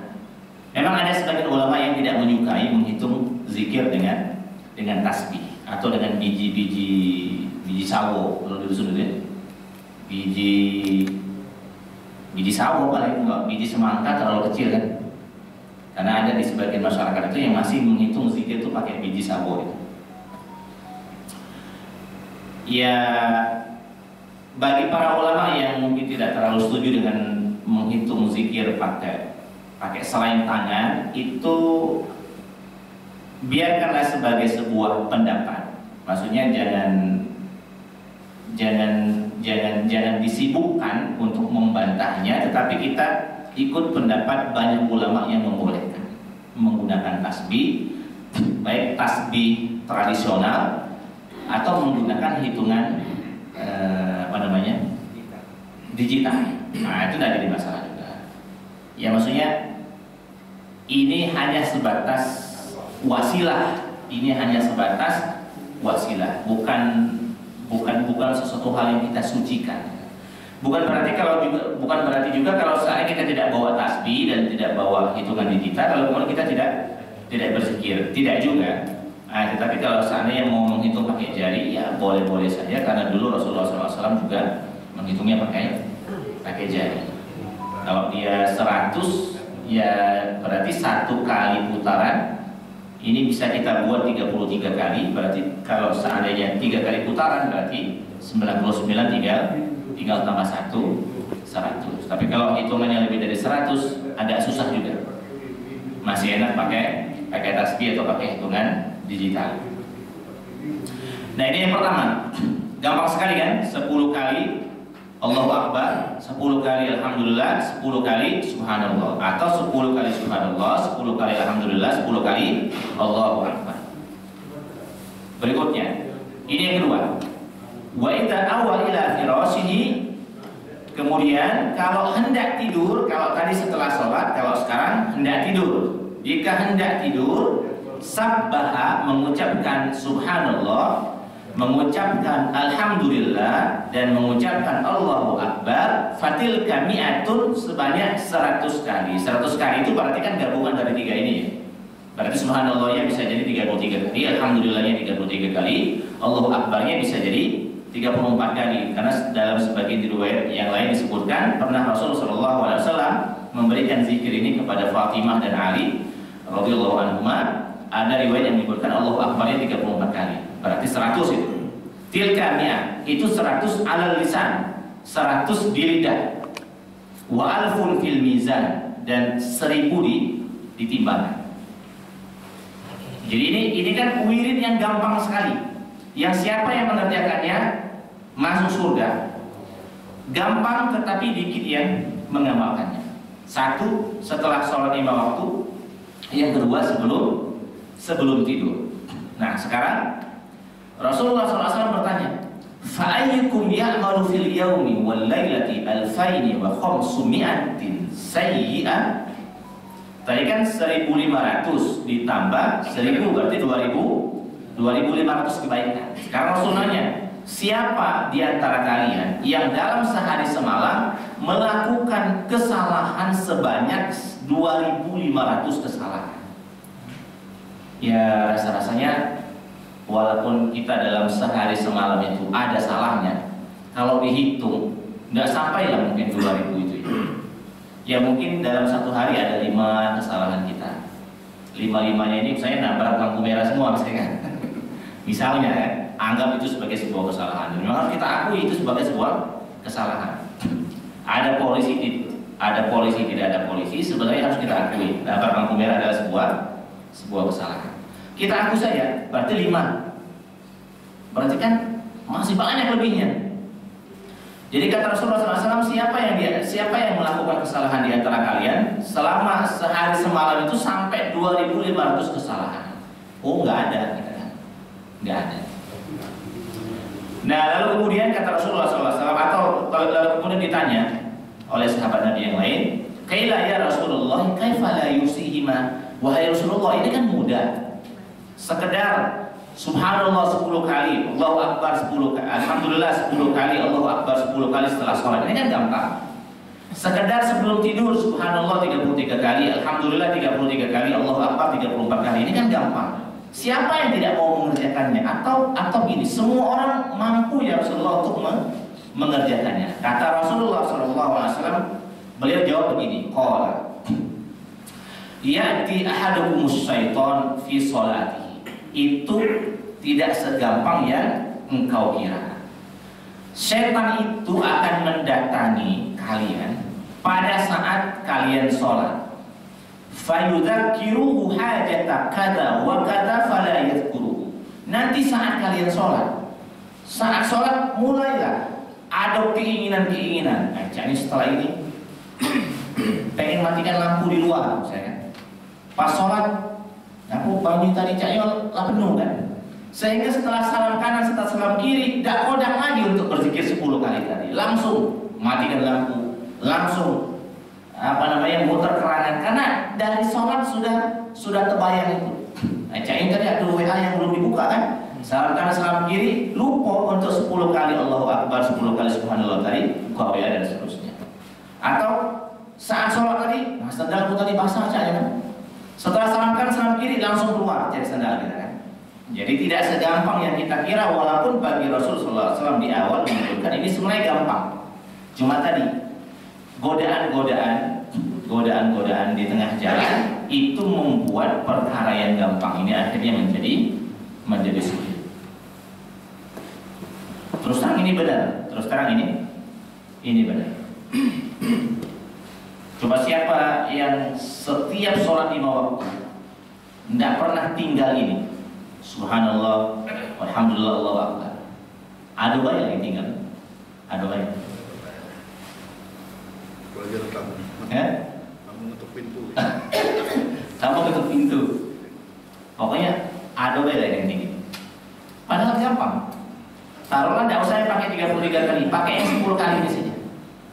Memang ada sebagian ulama yang tidak menyukai menghitung zikir dengan tasbih atau dengan biji sawo kalau di dusun itu. Biji sawo paling enggak, biji semangka terlalu kecil kan. Karena ada di sebagian masyarakat itu yang masih menghitung zikir itu pakai biji sawo itu. Ya, bagi para ulama yang mungkin tidak terlalu setuju dengan menghitung zikir pakai selain tangan, itu biarkanlah sebagai sebuah pendapat. Maksudnya jangan disibukkan untuk membantahnya, tetapi kita ikut pendapat banyak ulama yang membolehkan menggunakan tasbih, baik tasbih tradisional atau menggunakan hitungan digital. Nah itu tidak jadi masalah juga. Ya maksudnya ini hanya sebatas wasilah. Ini hanya sebatas wasilah, bukan sesuatu hal yang kita sucikan. Bukan berarti juga kalau seandainya kita tidak bawa tasbih dan tidak bawa hitungan digital, lalu kemudian kita tidak berzikir, tidak juga. Nah, tetapi kalau seandainya mau menghitung pakai jari, ya boleh-boleh saja, karena dulu Rasulullah SAW juga menghitungnya pakai jari. Kalau dia 100, ya berarti 1 kali putaran ini bisa kita buat 33 kali. Berarti kalau seandainya 3 kali putaran berarti 99 tinggal tambah 100. Tapi kalau hitungannya lebih dari 100 agak susah juga. Masih enak pakai tasbih atau pakai hitungan digital. Nah ini yang pertama, gampang sekali kan? 10 kali Allahu Akbar, 10 kali Alhamdulillah, 10 kali Subhanallah, atau 10 kali Subhanallah, 10 kali Alhamdulillah, 10 kali Allahu Akbar. Berikutnya, ini yang kedua. Wa idza awa ila firashihi, kemudian kalau hendak tidur, kalau tadi setelah sholat, kalau sekarang hendak tidur. Jika hendak tidur, sabbaha, mengucapkan subhanallah, mengucapkan alhamdulillah, dan mengucapkan Allahu Akbar, fatil kami'atun, sebanyak 100 kali. 100 kali itu berarti kan gabungan dari 3 ini ya. Berarti subhanallahnya bisa jadi 33 kali, alhamdulillahnya 33 kali, Allahu Akbarnya bisa jadi 34 kali, karena dalam sebagian riwayat yang lain disebutkan pernah Rasulullah SAW memberikan zikir ini kepada Fatimah dan Ali radhiyallahu anhuma. Ada riwayat yang menyebutkan Allahu Akbar 34 kali, berarti 100 itu. Tilka mi'ah, itu 100 alal lisan, 100 di lidah. Wa alfun fil mizan, dan 1000 di timbangan. Jadi ini kan wirid yang gampang sekali. Yang siapa yang mengerjakannya masuk surga. Gampang tetapi dikit yang mengamalkannya. Satu, setelah sholat 5 waktu. Yang kedua, sebelum tidur. Nah, sekarang Rasulullah SAW bertanya, fa'ayyukum ya'malu fil yawmi wal laylati alfaini wa khamsumi'atin sayyi'ah. Tadi kan 1500 ditambah 1000 berarti 2500 kebaikan. Sekarang Rasul nanya, siapa di antara kalian yang dalam sehari semalam melakukan kesalahan sebanyak 2500 kesalahan? Ya, rasa-rasanya walaupun kita dalam sehari semalam itu ada salahnya, kalau dihitung nggak sampai lah mungkin 2000 itu. Ya mungkin dalam satu hari ada 5 kesalahan kita. 5-5-nya ini saya nabrak lampu merah semua misalnya. Misalnya ya, anggap itu sebagai sebuah kesalahan. Memang harus kita akui itu sebagai sebuah kesalahan. Ada polisi tidak ada polisi, sebenarnya harus kita akui. Nabrak lampu merah adalah sebuah kesalahan. Kita akui saja, berarti 5. Berarti kan masih banyak lebihnya. Jadi kata Rasulullah SAW, siapa yang melakukan kesalahan di antara kalian selama sehari semalam itu sampai 2500 kesalahan? Oh, nggak ada, nggak ada. Nah, lalu kemudian kata Rasulullah SAW, atau lalu kemudian ditanya oleh sahabat Nabi yang lain, kaila ya Rasulullah, kaifa la yusihima? Wahai Rasulullah, ini kan mudah. Sekedar Subhanallah 10 kali, Allahu Akbar 10 kali, Alhamdulillah 10 kali, Allahu Akbar 10 kali setelah sholat. Ini kan gampang. Sekedar sebelum tidur Subhanallah 33 kali, Alhamdulillah 33 kali, Allahu Akbar 34 kali. Ini kan gampang. Siapa yang tidak mau mengerjakannya? Atau ini semua orang mampu ya Rasulullah untuk mengerjakannya. Kata Rasulullah SAW, beliau jawab begini, qala ya'ti ahadukumus syaitan fi sholati. Itu tidak segampang yang engkau kira. Setan itu akan mendatangi kalian pada saat kalian sholat. Fayudzakiruhu hajata kada wa kada fala yadhkuruhu. Nanti saat kalian sholat, mulailah ada keinginan-keinginan. Jadi setelah ini pengen matikan lampu di luar, misalnya. Pas sholat, aku bangun tadi cahaya lah penuh kan. Sehingga setelah salam kanan, setelah salam kiri, tidak kodak lagi untuk berzikir 10 kali tadi. Langsung matikan lampu, langsung muter kerangan. Karena dari sholat sudah terbayang itu. Cahaya tadi ada WA yang belum dibuka kan. Salam kanan, salam kiri, lupa untuk 10 kali Allahu Akbar, 10 kali Subhanallah tadi, buka WA dan seterusnya. Atau saat sholat tadi, sandalku tadi basah cahaya kan. Setelah salam kanan, salam kiri langsung keluar jadi sandal kita kan. Jadi tidak segampang yang kita kira, walaupun bagi Rasulullah SAW di awal menunjukkan ini sebenarnya gampang. Cuma tadi godaan di tengah jalan itu membuat perkara yang gampang ini akhirnya menjadi sulit. Terus terang ini benar, ini benar. Coba siapa yang setiap sholat 5 waktu tidak pernah tinggal ini Subhanallah, Alhamdulillah, Allahu Akbar. Ada banyak yang tinggal. Ada banyak. Belajar kamu. Kamu ngetuk pintu. Kamu ngetuk pintu. Pokoknya ada banyak yang tinggal. Padahal gampang. Taruhlah tidak usah pakai 33 kali, pakai yang 10 kali ini saja.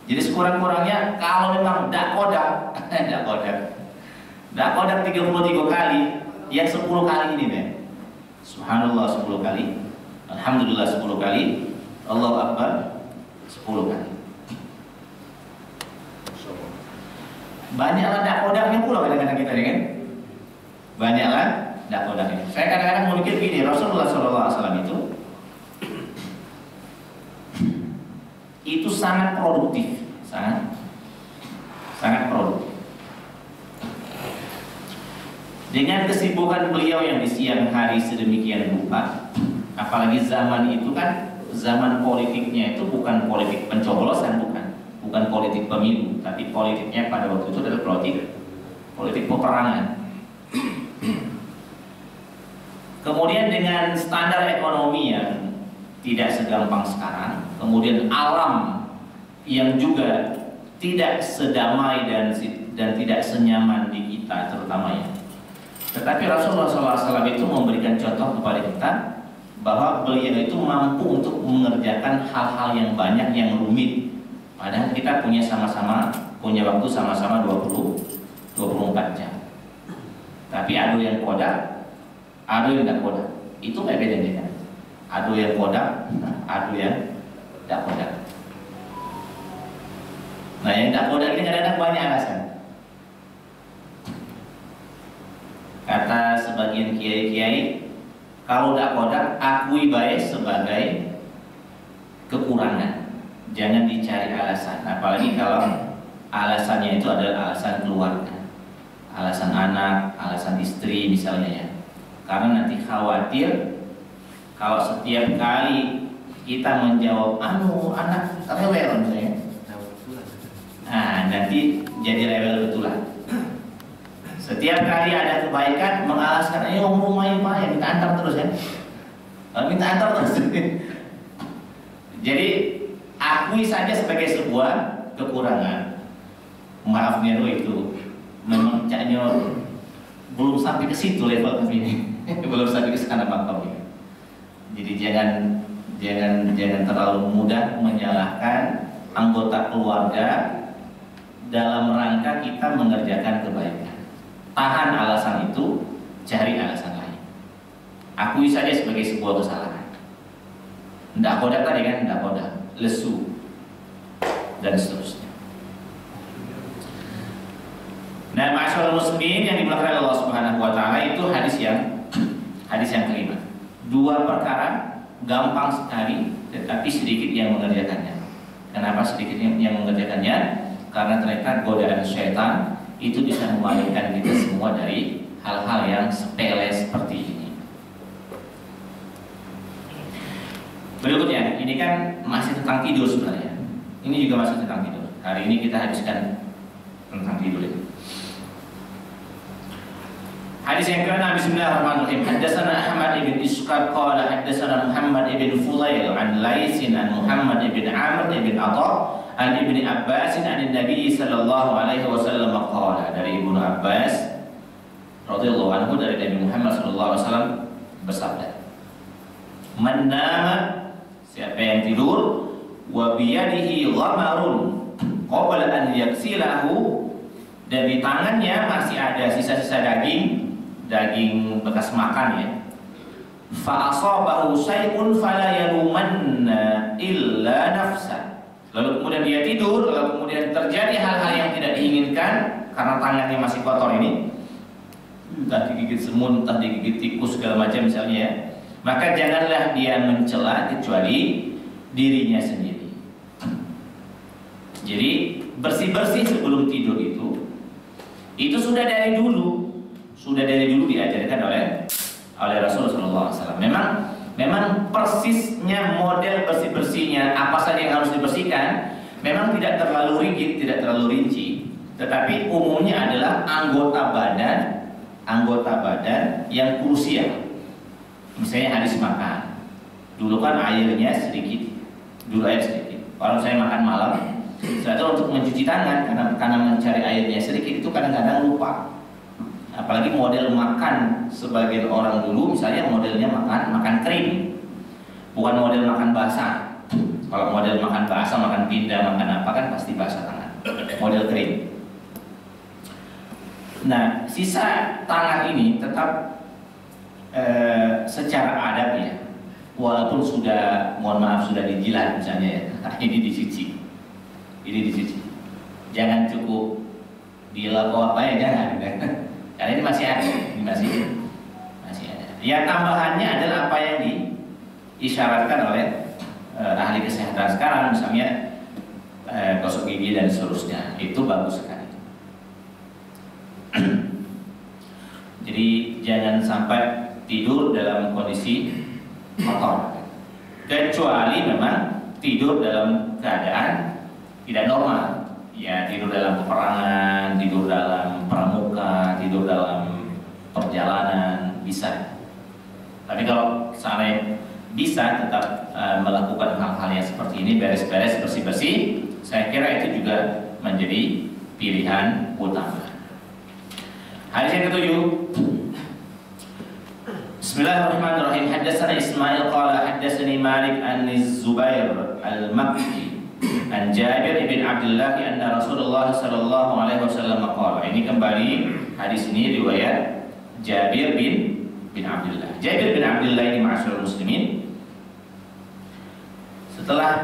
Jadi sekurang-kurangnya kalau memang tidak kodak 33 kali, yang 10 kali ini deh. Subhanallah 10 kali, Alhamdulillah 10 kali, Allahu Akbar 10 kali. Banyaklah tidak kodaknya pula kadang-kadang kita kan. Banyaklah tidak kodaknya. Saya kadang-kadang mau mikir gini, Rasulullah SAW itu itu sangat produktif, sangat produktif. Dengan kesibukan beliau yang di siang hari sedemikian rupa, apalagi zaman itu kan zaman politiknya itu bukan politik pencoblosan, bukan politik pemilu, tapi politiknya pada waktu itu adalah politik peperangan. Kemudian dengan standar ekonomi yang tidak segampang sekarang, kemudian alam yang juga tidak sedamai dan tidak senyaman di kita terutamanya. Tetapi Rasulullah SAW itu memberikan contoh kepada kita bahwa beliau itu mampu untuk mengerjakan hal-hal yang banyak yang rumit. Padahal kita punya waktu sama-sama 24 jam. Tapi ada yang kodak, ada yang tidak kodak. Itu kayak bedanya kan? Ada yang kodak, ada yang tidak kodak. Nah yang tidak kodak ini kadang-kadang banyak alasan. Kata sebagian kiai-kiai, kalau tidak kodak, akui baik sebagai kekurangan. Jangan dicari alasan. Apalagi kalau alasannya itu adalah alasan keluarga, alasan anak, alasan istri misalnya ya. Karena nanti khawatir kalau setiap kali kita menjawab anak rewel misalnya, nah nanti jadi rewel betulan. Setiap kali ada kebaikan mengalaskan, ayo rumah ya, minta antar terus ya, minta antar terus. Jadi akui saja sebagai sebuah kekurangan. Maafnya itu memang caknya belum sampai ke situ level kami ini, belum sampai ke sana makamnya. Jadi jangan terlalu mudah menyalahkan anggota keluarga dalam rangka kita mengerjakan kebaikan. Tahan alasan itu, cari alasan lain. Akui saja sebagai sebuah kesalahan. Tidak kodak tadi kan, tidak kodak, lesu dan seterusnya. Nah, ma'asyiral muslimin yang dimuliakan Allah Subhanahu wa taala, itu hadis yang kelima. Dua perkara gampang sekali tetapi sedikit yang mengerjakannya. Kenapa sedikit yang mengerjakannya? Karena ternyata godaan syaitan itu bisa memalingkan kita semua dari hal-hal yang sepele seperti ini. Berikutnya, ini kan masih tentang tidur sebenarnya. Ini juga masih tentang tidur. Hari ini kita habiskan tentang tidur ini. Hadis yang ke-6, bismillahirrahmanirrahim. Haddatsana Ahmad ibn Ishaq qala haddatsana Muhammad ibn Fudail an Laisin an Muhammad ibn Amr ibn Atha an Ibnu Abbas an Nabi sallallahu alaihi wasallam qala, dari Ibnu Abbas radhiyallahu anhu dari Nabi Muhammad sallallahu alaihi wasallam bersabda, "Man nama," siapa yang tidur, "wa biyadihi ghamarun qabla an yaksilahu," dan di tangannya masih ada sisa-sisa daging bekas makan ya, fa asabahu syai'un fala yalumanna illa nafsa, lalu kemudian dia tidur, lalu kemudian terjadi hal-hal yang tidak diinginkan karena tangannya masih kotor ini, entah digigit semut, entah digigit tikus segala macam misalnya ya, maka janganlah dia mencela kecuali dirinya sendiri. Jadi bersih-bersih sebelum tidur itu sudah dari dulu diajarkan oleh Rasulullah SAW. Memang persisnya model bersih-bersihnya apa saja yang harus dibersihkan memang tidak terlalu rigid, tidak terlalu rinci, tetapi umumnya adalah anggota badan yang krusial. Misalnya habis makan, dulu kan airnya sedikit, kalau saya makan malam, setelah untuk mencuci tangan karena mencari airnya sedikit itu kadang-kadang lupa. Apalagi model makan sebagian orang dulu, misalnya modelnya makan kering, bukan model makan basah. Kalau model makan basah, makan pindah, makan apa kan pasti basah tangan. Model kering. Nah, sisa tangan ini tetap secara adab ya, walaupun sudah, mohon maaf, sudah dijilat misalnya ya, ini dicuci. Jangan cukup dilapor apa ya, jangan. Karena ini masih ada, Ya, tambahannya adalah apa yang diisyaratkan oleh ahli kesehatan sekarang, misalnya gosok gigi dan seterusnya, itu bagus sekali. Jadi jangan sampai tidur dalam kondisi kotor, kecuali memang tidur dalam keadaan tidak normal, ya tidur dalam peperangan, tidur dalam pramuka, tidur dalam perjalanan bisa. Tapi kalau seandainya bisa tetap melakukan hal-hal yang seperti ini, beres-beres, bersih-bersih, saya kira itu juga menjadi pilihan utama. Hadis yang ketujuh. Bismillahirrahmanirrahim. Haddatsana Ismail qala haddatsani Malik an Zubair al-Makki an Jabir bin Abdullah anna Rasulullah sallallahu alaihi wasallam qala. Ini kembali hadis ini riwayat Jabir bin Abdullah. Jabir bin Abdullah ini ma'asyiral muslimin, setelah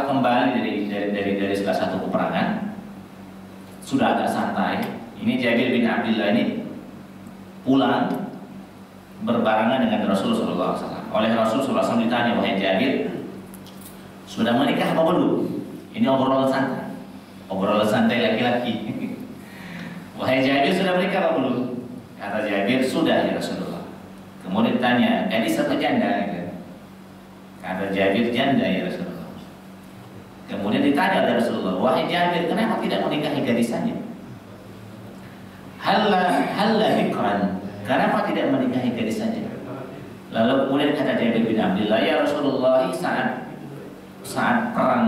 kembali dari salah satu peperangan, sudah agak santai. Ini Jabir bin Abdullah ini pulang berbarengan dengan Rasulullah SAW. Oleh Rasulullah SAW ditanya, wahai Jabir, sudah menikah apa belum? Ini obrolan santai laki-laki. Wahai Jabir, sudah menikah apa belum? Kata Jabir, sudah ya Rasulullah. Kemudian ditanya, gadis atau janda? Kata Jabir, janda ya Rasulullah. Kemudian ditanya oleh Rasulullah, wahai Jabir, kenapa tidak menikahi gadis saja? Halla bikran, kenapa tidak menikahi gadis saja? Lalu kemudian kata Jabir bin Abdullah, ya Rasulullah, saat perang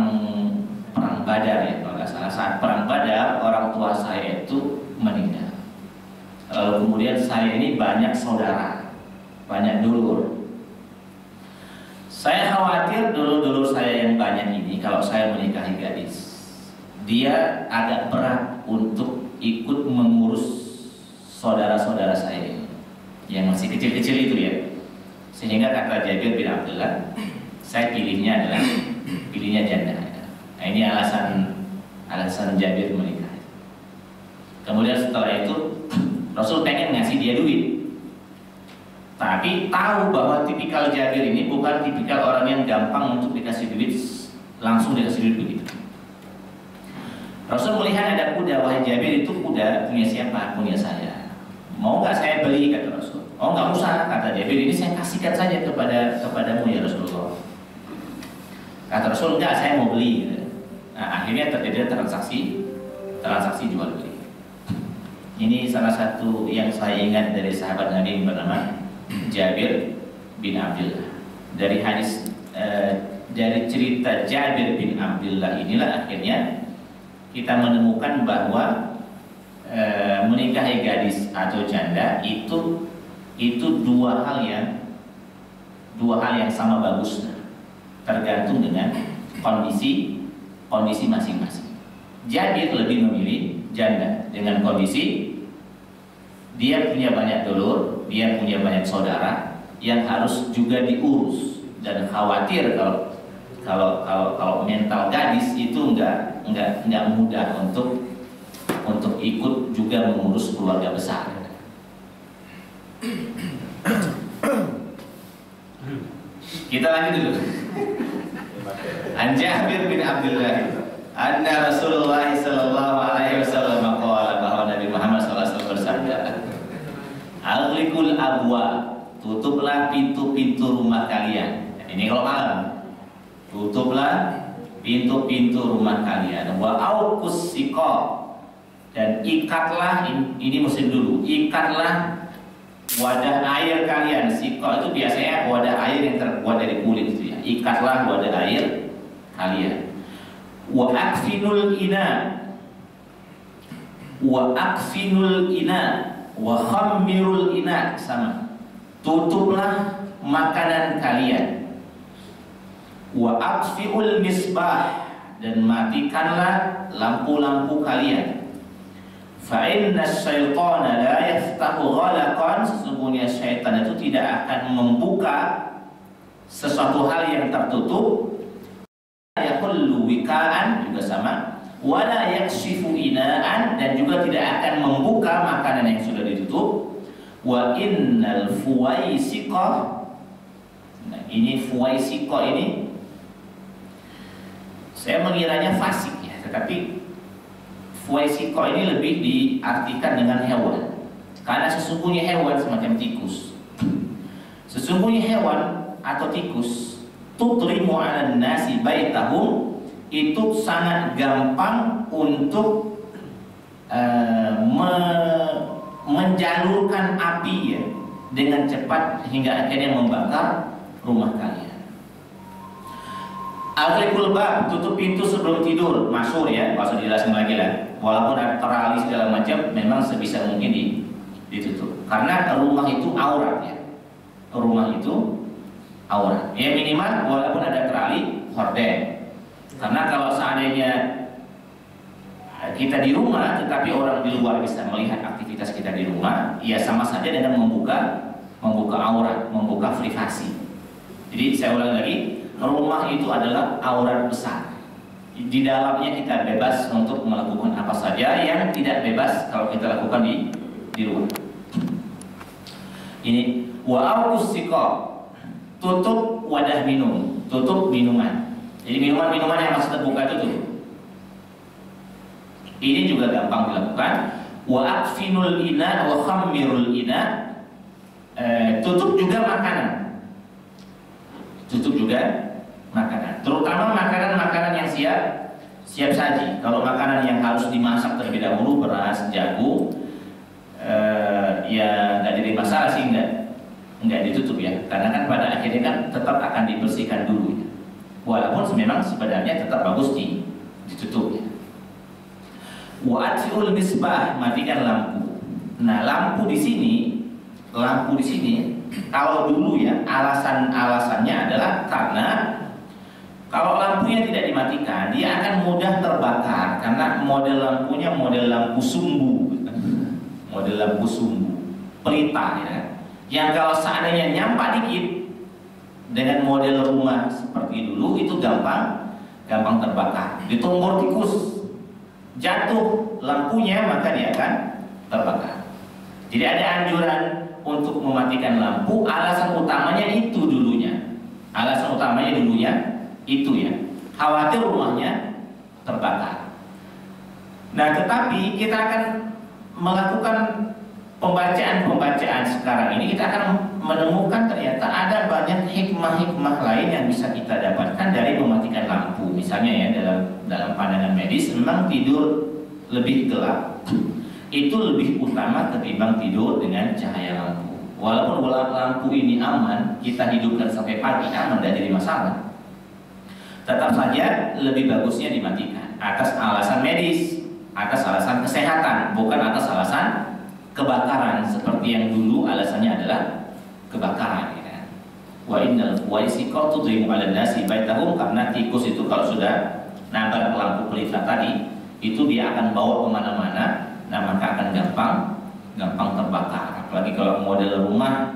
Badar, ya kalau nggak salah, saat perang Badar orang tua saya itu meninggal. Lalu kemudian saya ini banyak saudara, banyak dulur. Saya khawatir dulur-dulur saya yang banyak ini, kalau saya menikahi gadis, dia agak berat untuk ikut mengurus saudara-saudara saya yang masih kecil-kecil itu ya. Sehingga kata Jabir bin Abdullah, saya pilihnya janda. Nah, ini alasan Jabir menikah. Kemudian setelah itu Rasul pengen ngasih dia duit, tapi tahu bahwa tipikal Jabir ini bukan tipikal orang yang gampang untuk dikasih duit, langsung dikasih duit begitu. Rasul melihat ada kuda, wahai Jabir, itu kuda punya siapa? Punya saya. Mau nggak saya beli? Kata Rasul. Oh nggak usah, kata Jabir, ini saya kasihkan saja kepadamu ya Rasulullah. Kata Rasul, enggak, saya mau beli. Nah, akhirnya terjadi transaksi jual beli. Ini salah satu yang saya ingat dari sahabat Nabi yang bernama Jabir bin Abdullah. Dari dari cerita Jabir bin Abdullah inilah akhirnya kita menemukan bahwa menikahi gadis atau janda itu dua hal yang sama bagusnya, tergantung dengan kondisi masing-masing. Jabir lebih memilih janda dengan kondisi dia punya banyak dulur, dia punya banyak saudara yang harus juga diurus, dan khawatir kalau mental gadis itu enggak mudah untuk ikut juga mengurus keluarga besar. Kita lanjut dulu. An Jabir bin Abdullah anna Rasulullah sallallahu alaihi wasallam qala, bahwa Nabi Muhammad sallallahu alaihi wasallam bersabda, "Aghliqul abwa, tutuplah pintu-pintu rumah kalian." Ini kalau malam, tutuplah pintu-pintu rumah kalian. Wa auqus siqa, dan ikatlah, ini musim dulu, ikatlah wadah air kalian. Siqa itu biasanya wadah air yang terbuat dari kulit itu ya. Ikatlah wadah air kalian. Wa akfinul ina, wa khammirul ina, sama. Tutuplah makanan kalian. Wa atfi'ul misbah, dan matikanlah lampu-lampu kalian. Fa inna syaitana la yaftahu ghalaqan, sesungguhnya syaitan itu tidak akan membuka sesuatu hal yang tertutup. Yaqullu wikaan, juga sama. Wala yakshifu inaan, dan juga tidak akan membuka makanan yang sudah ditutup. Wa innal fuwaisiqah, Nah, ini fuwaisiko ini saya mengiranya fasik ya, tetapi fuwaisiko ini lebih diartikan dengan hewan. Karena sesungguhnya hewan semacam tikus. Sesungguhnya hewan atau tikus tutrimu 'alan nasi baitahum, itu sangat gampang untuk menjalurkan api ya dengan cepat hingga akhirnya membakar rumah kalian. Al-Qulul bab, tutup pintu sebelum tidur, masyhur ya, nggak usah dijelasin lagi lah. Walaupun ada terali segala macam, memang sebisa mungkin ditutup. Karena rumah itu aurat ya. Rumah itu aurat. Ya minimal walaupun ada terali, horden. Karena kalau seandainya kita di rumah, tetapi orang di luar bisa melihat aktivitas kita di rumah, ya sama saja dengan membuka aurat, membuka privasi. Jadi saya ulang lagi, rumah itu adalah aurat besar. Di dalamnya kita bebas untuk melakukan apa saja yang tidak bebas kalau kita lakukan di luar. Ini wa'akus siko, tutup wadah minum, tutup minuman. Jadi minuman-minuman yang masih terbuka itu tutup. Ini juga gampang dilakukan. Wa'atfinul ina wa khammirul ina, tutup juga makanan. Tutup juga makanan, terutama makanan-makanan yang siap saji. Kalau makanan yang harus dimasak terlebih dahulu, beras, jagung, ya nggak jadi masalah sih, nggak ditutup ya, karena kan pada akhirnya kan tetap akan dibersihkan dulu ya. Walaupun memang sebenarnya tetap bagus ditutup ya. Wa'atfi'ul misbah, matikan lampu. Nah, lampu di sini kalau dulu ya alasannya adalah karena kalau lampunya tidak dimatikan, dia akan mudah terbakar karena model lampunya model lampu sumbu, model lampu sumbu, pelita ya. Yang kalau seandainya nyampak dikit dengan model rumah seperti dulu itu gampang terbakar. Ditombor tikus, jatuh lampunya maka dia akan terbakar. Jadi ada anjuran untuk mematikan lampu, alasan utamanya itu dulunya. Alasan utamanya dulunya itu ya, khawatir rumahnya terbakar. Nah, tetapi kita akan melakukan pembacaan sekarang ini, kita akan menemukan ternyata ada banyak hikmah-hikmah lain yang bisa kita dapatkan dari mematikan lampu. Misalnya ya, dalam pandangan medis memang tidur lebih gelap itu lebih utama ketimbang tidur dengan cahaya lampu. Walaupun lampu ini aman, kita hidupkan sampai pagi aman, tidak jadi masalah, tetap saja lebih bagusnya dimatikan atas alasan medis, atas alasan kesehatan, bukan atas alasan kebakaran seperti yang dulu alasannya adalah kebakaran ya. Wa innal fuwaisiko tudrimu 'alan nasi baitahum, karena tikus itu kalau sudah nabrak lampu pelita tadi itu dia akan bawa kemana-mana. Nah, maka akan gampang terbakar. Apalagi kalau model rumah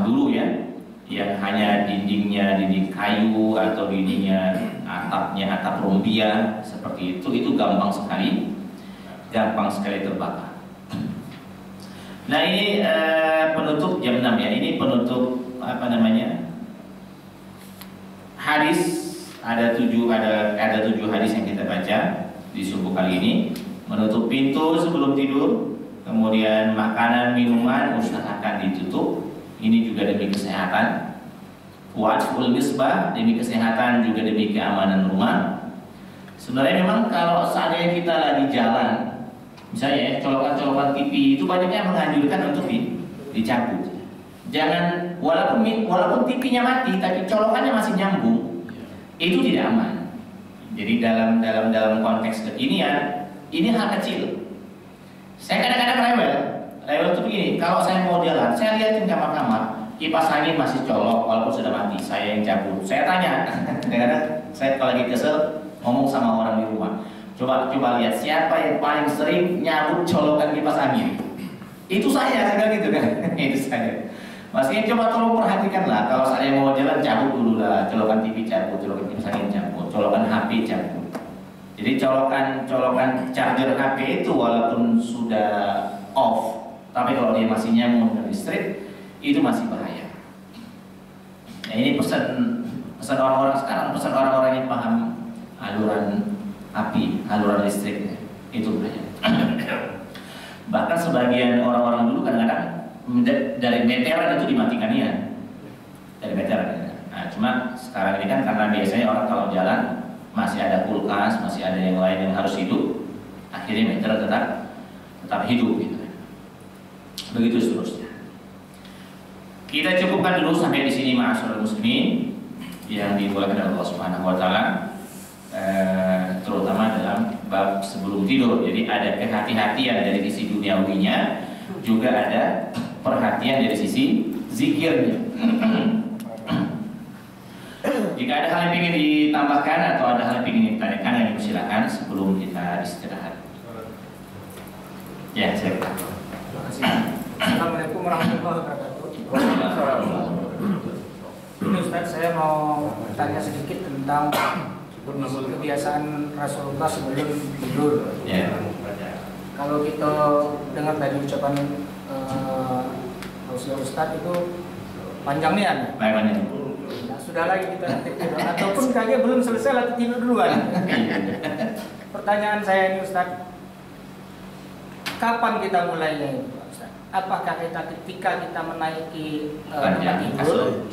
dulu ya, yang hanya dindingnya dinding kayu atau dindingnya atapnya atap rumbia seperti itu gampang sekali terbakar. Nah, ini penutup jam 6 ya. Ini penutup hadis. Ada 7 hadis yang kita baca di subuh kali ini. Menutup pintu sebelum tidur, kemudian makanan minuman usahakan ditutup. Ini juga demi kesehatan. Wa'atful misbah, demi kesehatan juga demi keamanan rumah. Sebenarnya memang kalau seandainya kita lagi jalan, misalnya ya, colokan-colokan TV itu banyaknya menganjurkan untuk dicabut. Jangan, walaupun TV-nya mati tapi colokannya masih nyambung, itu tidak aman. Jadi dalam konteks kekinian, ini hal kecil. Saya kadang-kadang rewel itu begini. Kalau saya mau jalan, saya lihatin kamar-kamar, kipas angin masih colok walaupun sudah mati, saya yang cabut. Saya tanya, kadang-kadang saya kalau lagi kesel ngomong sama orang di rumah, coba lihat siapa yang paling sering nyabut colokan kipas angin. Itu saya bilang gitu kan. Itu saya. Maksudnya coba tolong perhatikanlah, kalau saya mau jalan cabut dulu lah, colokan TV cabut, colokan kipas angin cabut, colokan HP cabut. Jadi colokan charger HP itu walaupun sudah off, tapi kalau dia masih nyambung dengan listrik, itu masih bahaya. ini pesan orang-orang sekarang, pesan orang-orang yang paham aliran api, aliran listrik itu banyak. Bahkan sebagian orang-orang dulu kadang-kadang dari meteran itu dimatikan ya, dari meteran. Nah, cuma sekarang ini kan karena biasanya orang kalau jalan masih ada kulkas, masih ada yang lain yang harus hidup, akhirnya meteran tetap hidup gitu. Begitu seterusnya. Kita cukupkan dulu sampai di sini ma'asyiral muslimin yang dimuliakan Allah Subhanahu wa taala, terutama dalam bab sebelum tidur. Jadi ada kehati-hatian dari sisi duniawinya, juga ada perhatian dari sisi zikirnya. Jika ada hal yang ingin ditambahkan atau ada hal yang ingin ditanyakan, yang dipersilakan sebelum kita istirahat. Ya, saya Terima kasih. Assalamualaikum warahmatullahi wabarakatuh. Ini Ustaz, saya mau tanya sedikit tentang kebiasaan Rasulullah sebelum tidur. Ya. Kalau kita dengar tadi ucapan Ustaz itu panjang nih kan? Bagaimana? Nah, sudah lagi kita tidur ataupun kayaknya belum selesai lalu tidur duluan. Pertanyaan saya ini Ustaz, kapan kita mulainya itu Ustaz? Apakah kita ketika kita menaiki tempat tidur,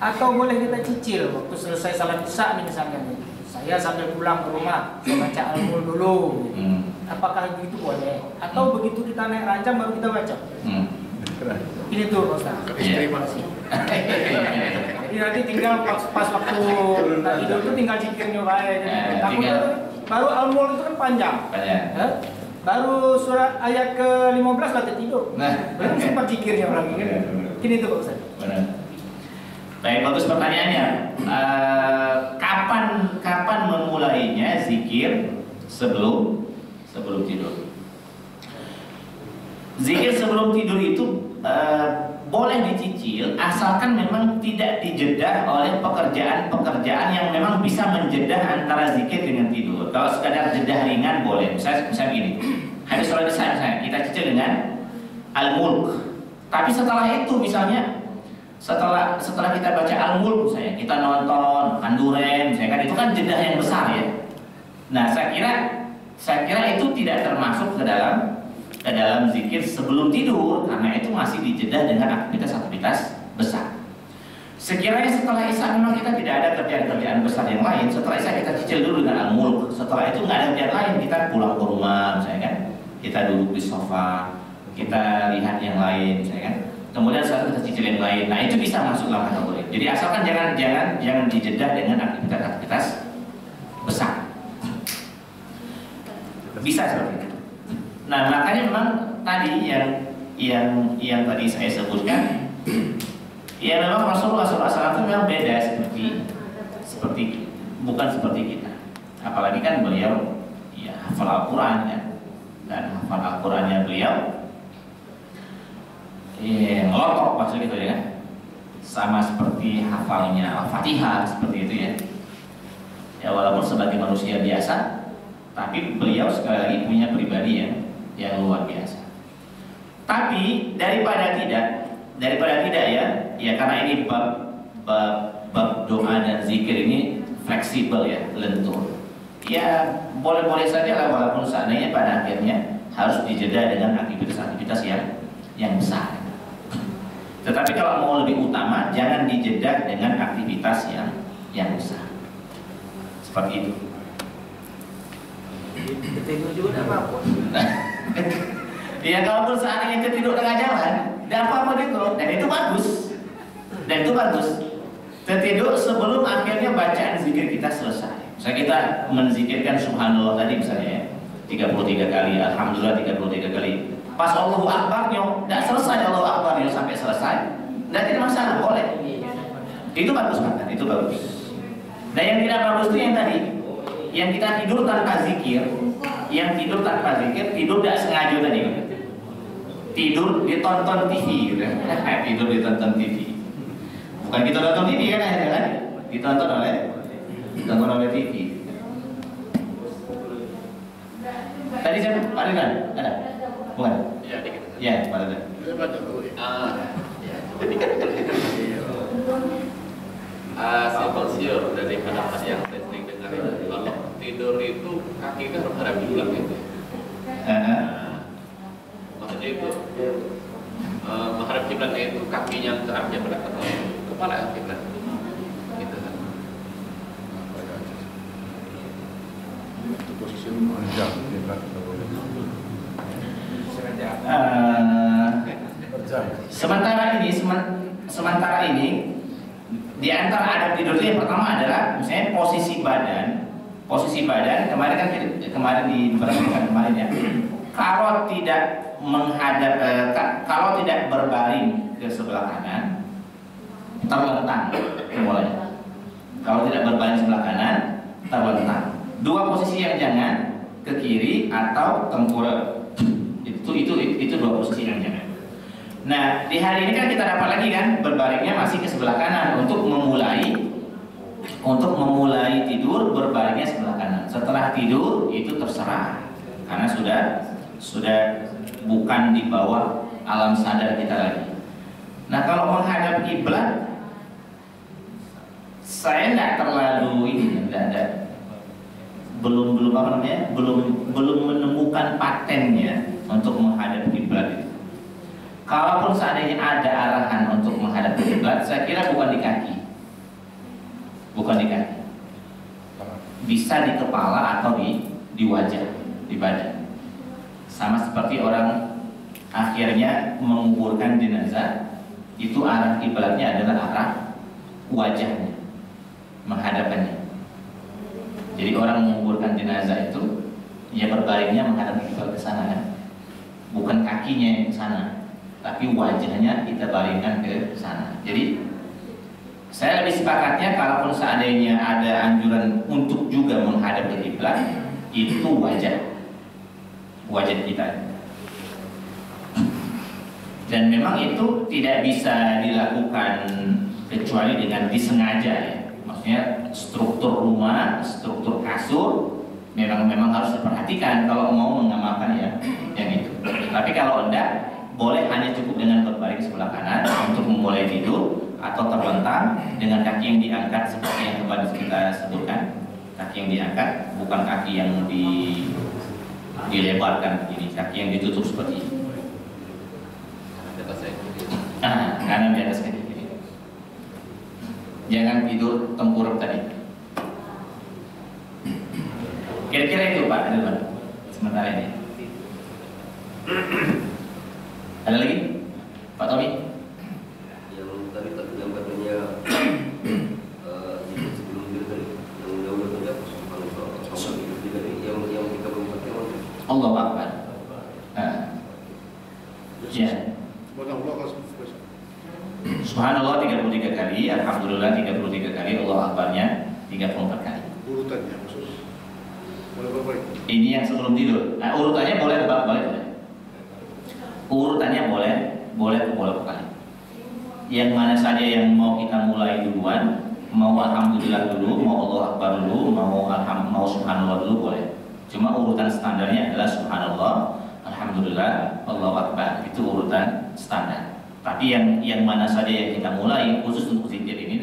atau boleh kita cicil waktu selesai salat isya nih misalnya nih, saya sambil pulang ke rumah saya baca Al-Mul dulu. Apakah begitu boleh? Atau begitu kita naik ranjang baru kita baca? Ini tuh Ustaz. Jadi nanti tinggal pas waktu kita tidur itu tinggal zikirnya baik. Takutnya baru Al-Mul itu kan panjang. Baru surat ayat ke-15 kita tidur. Belum sempat zikirnya lagi kan. Ini tuh Ustaz. Benar. Baik, bagus pertanyaannya. Kapan memulainya zikir sebelum tidur? Zikir sebelum tidur itu boleh dicicil asalkan memang tidak dijedah oleh pekerjaan yang memang bisa menjedah antara zikir dengan tidur. Kalau sekadar jedah ringan boleh. Misalnya gini, habis sholat isya misalnya kita cicil dengan Al-Mulk. Tapi setelah itu misalnya setelah kita baca Al-Mulk misalnya kita nonton Anduren misalnya kan, itu kan jedah yang besar ya. Nah, saya kira itu tidak termasuk ke dalam zikir sebelum tidur karena itu masih dijedah dengan aktivitas besar. Sekiranya setelah isya memang kita tidak ada kerjaan-kerjaan besar yang lain, setelah isya kita cicil dulu dengan Al-Mulk. Setelah itu nggak ada kerjaan lain, kita pulang ke rumah misalnya kan, kita duduk di sofa, kita lihat yang lain misalnya kan. Kemudian saat kita cicil yang lain, nah itu bisa masuk dalam kategori. Jadi asalkan jangan dijedah dengan aktivitas besar. Bisa seperti itu. Nah, makanya memang tadi yang tadi saya sebutkan, ya memang Rasulullah SAW itu memang beda seperti bukan seperti kita. Apalagi kan beliau ya hafal Al-Quran ya, dan hafal Al-Qurannya beliau ngelotok maksudnya gitu ya, sama seperti hafalnya Al-Fatihah seperti itu ya. Ya walaupun sebagai manusia biasa, tapi beliau sekali lagi punya pribadi yang luar biasa. Tapi daripada tidak ya karena ini bab doa dan zikir ini fleksibel ya, lentur. Ya boleh-boleh saja lah walaupun seandainya pada akhirnya harus dijeda dengan aktivitas yang besar. Tetapi kalau mau lebih utama jangan dijeda dengan aktivitas yang besar. Seperti itu. Ketidur juga tidak apa-apa. Ya kalaupun seandainya ketidur tengah jalan, tidak apa-apa itu, dan itu bagus. Tertidur sebelum akhirnya bacaan zikir kita selesai. Misalnya kita menzikirkan Subhanallah tadi misalnya ya, 33 kali, Alhamdulillah 33 kali. Pas Allahu Akbar-nya, tidak selesai Allahu Akbar-nya sampai selesai, tidak ada masalah, boleh. Itu bagus banget, itu bagus. Dan yang tidak bagus itu yang tadi, yang kita tidur tanpa zikir, tidur tidak sengaja tadi. Tidur ditonton TV gitu. Tidur ditonton TV. Bukan kita nonton TV kan akhirnya kan? Ditonton oleh TV. Tadi siapa? Pak Ridwan? Ada? Bukan? Ya, dikit. Ya, Pak Ridwan. Saya baca dulu ya. Jadi kan simpel sure dari pendapat yang saya sering dengar itu, kalau tidur itu kaki kan harus ada kiblat itu. Maksudnya itu menghadap kiblatnya itu kakinya ke arahnya pada kepala kiblat. Gitu kan. Itu posisi menghadap kiblat. Sementara ini di antara adab tidur itu yang pertama adalah misalnya posisi badan kemarin di beberapa kemarin ya, kalau tidak menghadap kalau tidak berbaring ke sebelah kanan terlentang mulai. Kalau tidak berbaring sebelah kanan terlentang. Dua posisi yang jangan, ke kiri atau tengkurap. Itu dua posisi yang jangan. Nah, di hari ini kan kita dapat lagi kan berbaringnya masih ke sebelah kanan untuk memulai tidur berbaringnya sebelah kanan. Setelah tidur itu terserah karena sudah bukan di bawah alam sadar kita lagi. Nah, kalau menghadap kiblat saya tidak terlalu belum menemukan patennya untuk menghadap kiblat itu. Kalaupun seandainya ada arahan untuk menghadap kiblat, saya kira bukan di kaki. Bisa di kepala atau di wajah, di badan. Sama seperti orang akhirnya menguburkan jenazah, itu arah kiblatnya adalah arah wajahnya, menghadapannya. Jadi orang menguburkan jenazah itu ya berbaringnya menghadap kiblat ke sana kan. Bukan kakinya yang ke sana, tapi wajahnya kita baringkan ke sana. Jadi saya lebih sepakatnya kalaupun seandainya ada anjuran untuk juga menghadap ke kiblat, itu wajah kita. Dan memang itu tidak bisa dilakukan kecuali dengan disengaja ya. Maksudnya struktur rumah, struktur kasur memang harus diperhatikan kalau mau mengamalkan ya yang itu. Tapi kalau enggak, boleh hanya cukup dengan berbaring sebelah kanan untuk memulai tidur atau terlentang dengan kaki yang diangkat seperti yang kemarin kita sebutkan. Kaki yang diangkat bukan kaki yang dilebarkan begini, kaki yang ditutup seperti ini. Kanan di atas kaki kiri. Jangan tidur tengkurap tadi. Kira-kira itu Pak Adilman sementara ini. Ada lagi Pak Tommy? Yang tadi yang katanya sebelum itu tadi yang jauh saja yang kita berpakai Allahu Akbar. Ya. Subhanallah 33 kali, Alhamdulillah 33 kali, Allah Akbarnya 34 kali. Urutannya khusus. Boleh berbaring. Ini yang sebelum tidur. Nah, urutannya boleh. Urutannya boleh kali. Yang mana saja yang mau kita mulai duluan, mau Alhamdulillah dulu, mau Allah Akbar dulu, mau Subhanallah dulu boleh. Cuma urutan standarnya adalah Subhanallah, Alhamdulillah, Allahu Akbar. Itu urutan standar. Tapi yang mana saja yang kita mulai khusus untuk zikir ini